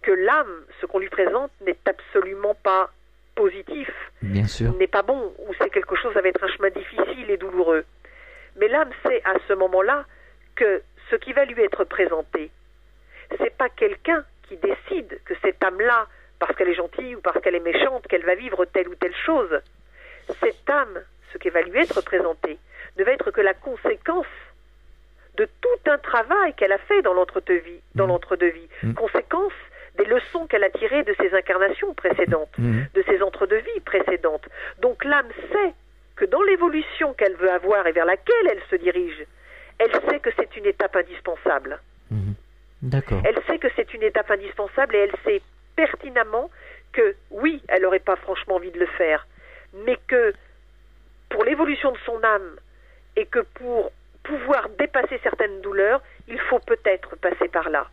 que l'âme, ce qu'on lui présente, n'est absolument pas positif, bien sûr, n'est pas bon, ou c'est quelque chose, ça va être un chemin difficile et douloureux. Mais l'âme sait à ce moment-là que ce qui va lui être présenté, c'est pas quelqu'un qui décide que cette âme-là, parce qu'elle est gentille ou parce qu'elle est méchante, qu'elle va vivre telle ou telle chose. Cette âme, ce qui va lui être présenté, ne va être que la conséquence de tout un travail qu'elle a fait dans l'entre-deux-vie, conséquence des leçons qu'elle a tirées de ses incarnations précédentes, de ses entre-deux-vies précédentes. Donc l'âme sait que dans l'évolution qu'elle veut avoir et vers laquelle elle se dirige, elle sait que c'est une étape indispensable. D'accord. Elle sait que c'est une étape indispensable et elle sait pertinemment que, oui, elle n'aurait pas franchement envie de le faire, mais que pour l'évolution de son âme et que pour pouvoir dépasser certaines douleurs, il faut peut-être passer par là.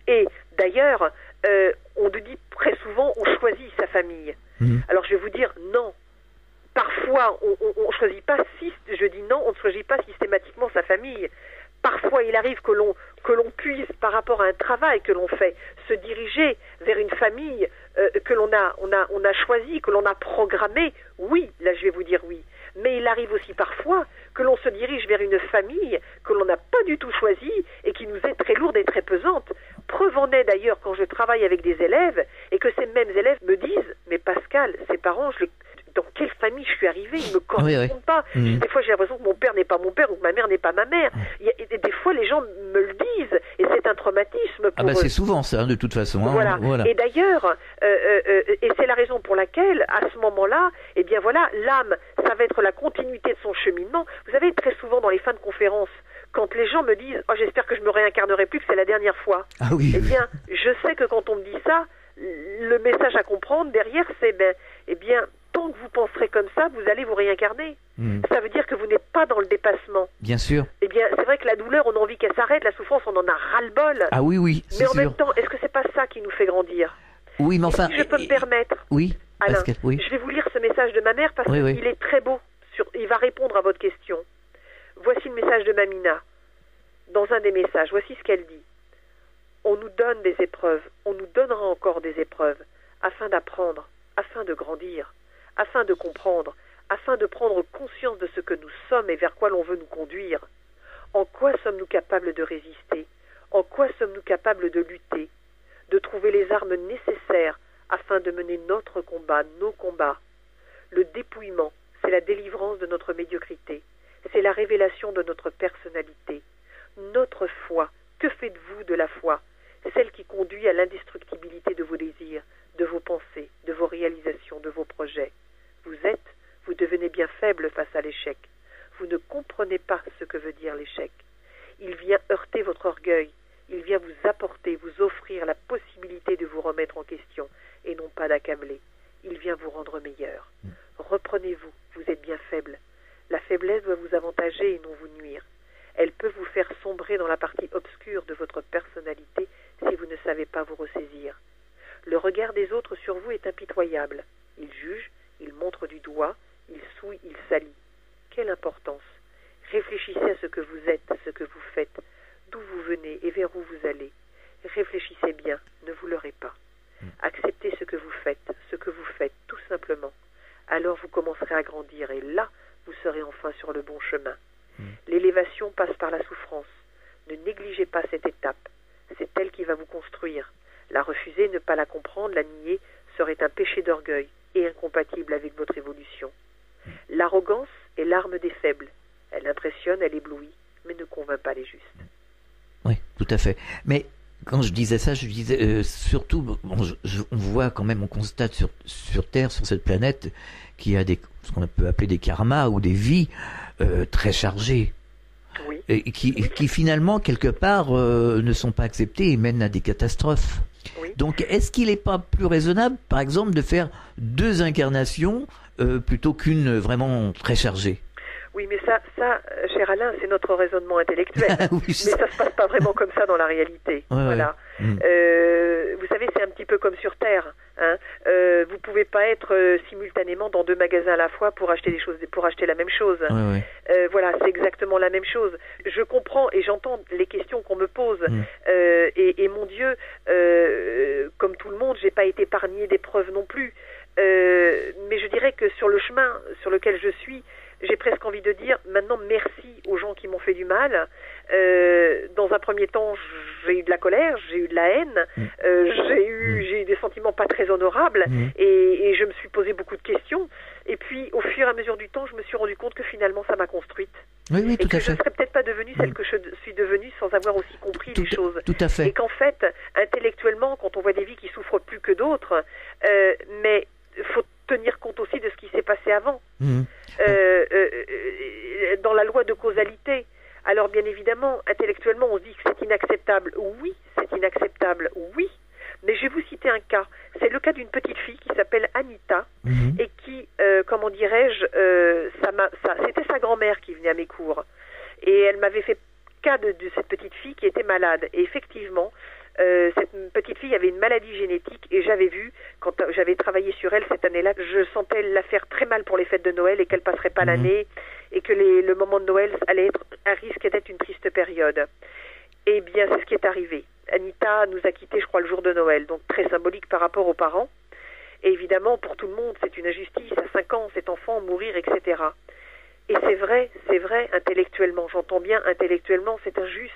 Et d'ailleurs, on nous dit très souvent, on choisit sa famille. Alors je vais vous dire, non. Parfois, on choisit pas, je dis non, on ne choisit pas systématiquement sa famille. Parfois, il arrive que l'on puisse, par rapport à un travail que l'on fait, se diriger vers une famille que l'on a choisie, que l'on a programmée. Oui, là je vais vous dire oui. Mais il arrive aussi parfois que l'on se dirige vers une famille que l'on n'a pas du tout choisie et qui nous est très lourde et très pesante. Preuve en est d'ailleurs quand je travaille avec des élèves et que ces mêmes élèves me disent « Mais Pascal, ces parents, dans quelle famille je suis arrivée, ils ne me correspondent pas. Des fois, j'ai l'impression que mon père n'est pas mon père ou que ma mère n'est pas ma mère. » Des fois, les gens me le disent et c'est un traumatisme pour eux. C'est souvent ça, de toute façon. Voilà. Et d'ailleurs, et c'est la raison pour laquelle, à ce moment-là, eh bien voilà, l'âme, ça va être la continuité de son cheminement. Vous savez, très souvent dans les fins de conférences, quand les gens me disent « Oh, j'espère que je me réincarnerai plus, que c'est la dernière fois. » Eh bien, je sais que quand on me dit ça, le message à comprendre derrière, c'est eh bien, tant que vous penserez comme ça, vous allez vous réincarner. Ça veut dire que vous n'êtes pas dans le dépassement. Bien sûr. Eh bien, c'est vrai que la douleur, on a envie qu'elle s'arrête, la souffrance, on en a ras-le-bol. Ah oui, mais en même temps, est-ce que c'est pas ça qui nous fait grandir? Oui, mais enfin... Si je peux me permettre, oui, Alain, oui. Je vais vous lire ce message de ma mère parce qu'il est très beau. Il va répondre à votre question. Voici le message de Mamina. Dans un des messages, voici ce qu'elle dit. On nous donne des épreuves, on nous donnera encore des épreuves, afin d'apprendre, afin de grandir, afin de comprendre, afin de prendre conscience de ce que nous sommes et vers quoi l'on veut nous conduire. En quoi sommes-nous capables de résister? En quoi sommes-nous capables de lutter? De trouver les armes nécessaires afin de mener notre combat, nos combats. Le dépouillement, c'est la délivrance de notre médiocrité. C'est la révélation de notre personnalité. Notre foi, que faites-vous de la foi? Celle qui conduit à l'indestructibilité de vos désirs, de vos pensées, de vos réalisations, de vos projets. Vous devenez bien faible face à l'échec. Vous ne comprenez pas ce que veut dire l'échec. Il vient heurter votre orgueil. Il vient vous apporter, vous offrir la possibilité de vous remettre en question et non pas d'accabler. Il vient vous rendre meilleur. Reprenez-vous, vous êtes bien faible. La faiblesse doit vous avantager et non vous nuire. Elle peut vous faire sombrer dans la partie obscure de votre personnalité si vous ne savez pas vous ressaisir. Le regard des autres sur vous est impitoyable. Ils jugent, ils montrent du doigt, ils souillent, ils salient. Quelle importance! Réfléchissez à ce que vous êtes, ce que vous faites, d'où vous venez et vers où vous allez. Réfléchissez bien, ne vous leurrez pas. Acceptez ce que vous faites, tout simplement. Alors vous commencerez à grandir et là, vous serez enfin sur le bon chemin. L'élévation passe par la souffrance. Ne négligez pas cette étape. C'est elle qui va vous construire. La refuser, ne pas la comprendre, la nier, serait un péché d'orgueil et incompatible avec votre évolution. L'arrogance est l'arme des faibles. Elle impressionne, elle éblouit, mais ne convainc pas les justes. Oui, tout à fait. Mais quand je disais ça, je disais surtout, bon, on voit quand même, on constate sur Terre, sur cette planète, qu'il y a ce qu'on peut appeler des karmas ou des vies très chargées. Oui. Et qui finalement, quelque part, ne sont pas acceptées et mènent à des catastrophes. Oui. Donc, est-ce qu'il n'est pas plus raisonnable, par exemple, de faire 2 incarnations plutôt qu'une vraiment très chargée? Oui, mais ça, cher Alain, c'est notre raisonnement intellectuel. Oui, mais ça se passe pas vraiment comme ça dans la réalité. Ouais, voilà. Ouais. Vous savez, c'est un petit peu comme sur Terre. Hein. Vous pouvez pas être simultanément dans 2 magasins à la fois pour acheter pour acheter la même chose. Ouais. Voilà, c'est exactement la même chose. Je comprends et j'entends les questions qu'on me pose. Et mon Dieu, comme tout le monde, j'ai pas été épargné d'épreuves non plus. Mais je dirais que sur le chemin sur lequel je suis, j'ai presque envie de dire maintenant merci aux gens qui m'ont fait du mal. Dans un premier temps, j'ai eu de la colère, j'ai eu de la haine, j'ai eu des sentiments pas très honorables et je me suis posé beaucoup de questions. Et puis, au fur et à mesure du temps, je me suis rendu compte que finalement, ça m'a construite. Oui, tout et que à je fait. ne serais peut-être pas devenue celle que je suis devenue sans avoir aussi compris les choses. Tout à fait. Et qu'en fait, intellectuellement, quand on voit des vies qui souffrent plus que d'autres, mais il faut tenir compte aussi de ce qui s'est passé avant. Dans la loi de causalité. Alors bien évidemment, intellectuellement, on se dit que c'est inacceptable. Oui, c'est inacceptable. Oui. Mais je vais vous citer un cas. C'est le cas d'une petite fille qui s'appelle Anita et qui, comment dirais-je, c'était sa grand-mère qui venait à mes cours. Et elle m'avait fait cas de cette petite fille qui était malade. Et effectivement, cette petite fille avait une maladie génétique et j'avais vu, quand j'avais travaillé sur elle cette année-là, je sentais la faire très mal pour les fêtes de Noël et qu'elle passerait pas l'année et que le moment de Noël allait être un risque d'être une triste période. Eh bien, c'est ce qui est arrivé. Anita nous a quittés, je crois, le jour de Noël, donc très symbolique par rapport aux parents. Et évidemment, pour tout le monde, c'est une injustice. À 5 ans, cet enfant mourir, etc. Et c'est vrai, intellectuellement, j'entends bien, intellectuellement, c'est injuste.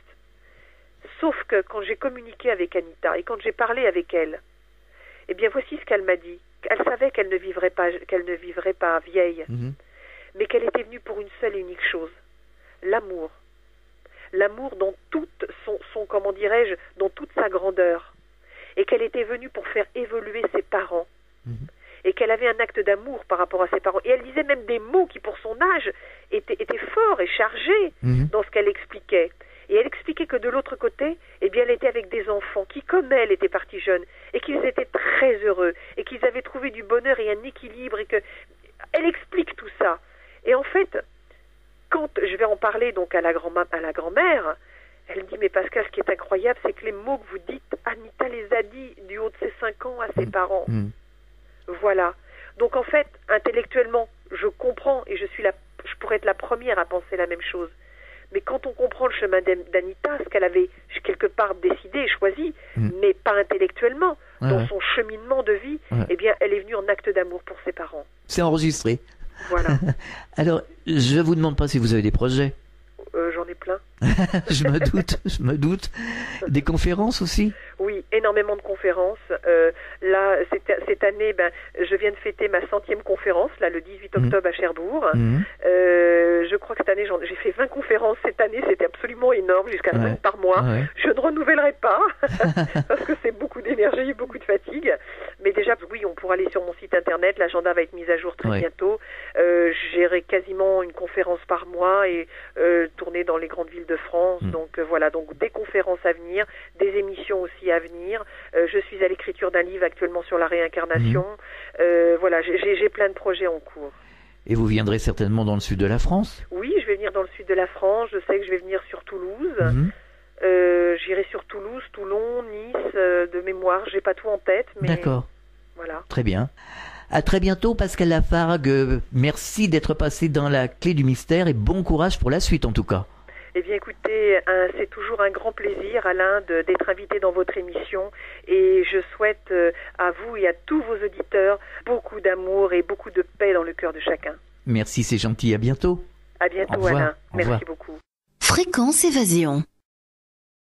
Sauf que quand j'ai communiqué avec Anita et quand j'ai parlé avec elle, eh bien voici ce qu'elle m'a dit. Elle savait qu'elle ne vivrait pas vieille, mais qu'elle était venue pour une seule et unique chose, l'amour. L'amour dans toute comment dirais-je, dans toute sa grandeur. Et qu'elle était venue pour faire évoluer ses parents. Et qu'elle avait un acte d'amour par rapport à ses parents. Et elle disait même des mots qui, pour son âge, étaient forts et chargés dans ce qu'elle expliquait. Et elle expliquait que de l'autre côté, eh bien, elle était avec des enfants qui, comme elle, étaient partis jeunes et qu'ils étaient très heureux et qu'ils avaient trouvé du bonheur et un équilibre et que elle explique tout ça. Et en fait, quand je vais en parler donc à la grand-mère, elle me dit, mais Pascal, ce qui est incroyable, c'est que les mots que vous dites, Anita les a dit du haut de ses 5 ans à ses parents. Voilà. Donc en fait, intellectuellement, je comprends et je pourrais être la première à penser la même chose. Mais quand on comprend le chemin d'Anita, ce qu'elle avait quelque part décidé et choisi, mais pas intellectuellement, dans son cheminement de vie, eh bien, elle est venue en acte d'amour pour ses parents. C'est enregistré. Voilà. Alors, je ne vous demande pas si vous avez des projets. J'en ai plein. plein. Je me doute. Des conférences aussi? Oui, énormément de conférences. Là, cette année, je viens de fêter ma 100e conférence, là, le 18 octobre à Cherbourg. Je crois que cette année, j'ai fait 20 conférences cette année, c'était absolument énorme, jusqu'à 5 par mois. Ouais. Je ne renouvellerai pas, parce que c'est beaucoup d'énergie et beaucoup de fatigue. Mais déjà, oui, on pourra aller sur mon site internet, l'agenda va être mis à jour très bientôt. J'irai quasiment une conférence par mois et tourner dans les grandes villes de France. Donc voilà, donc des conférences à venir, des émissions aussi à venir. Je suis à l'écriture d'un livre actuellement sur la réincarnation. Voilà, j'ai plein de projets en cours. Et vous viendrez certainement dans le sud de la France? Oui, je vais venir dans le sud de la France. Je sais que je vais venir sur Toulouse. J'irai sur Toulouse, Toulon, Nice, de mémoire. J'ai pas tout en tête, mais... D'accord. Voilà. Très bien. À très bientôt, Pascal Lafargue. Merci d'être passé dans la clé du mystère et bon courage pour la suite, en tout cas. Eh bien, écoutez, c'est toujours un grand plaisir, Alain, d'être invité dans votre émission. Et je souhaite à vous et à tous vos auditeurs beaucoup d'amour et beaucoup de paix dans le cœur de chacun. Merci, c'est gentil. À bientôt. À bientôt, Alain. Merci beaucoup. Fréquence Évasion.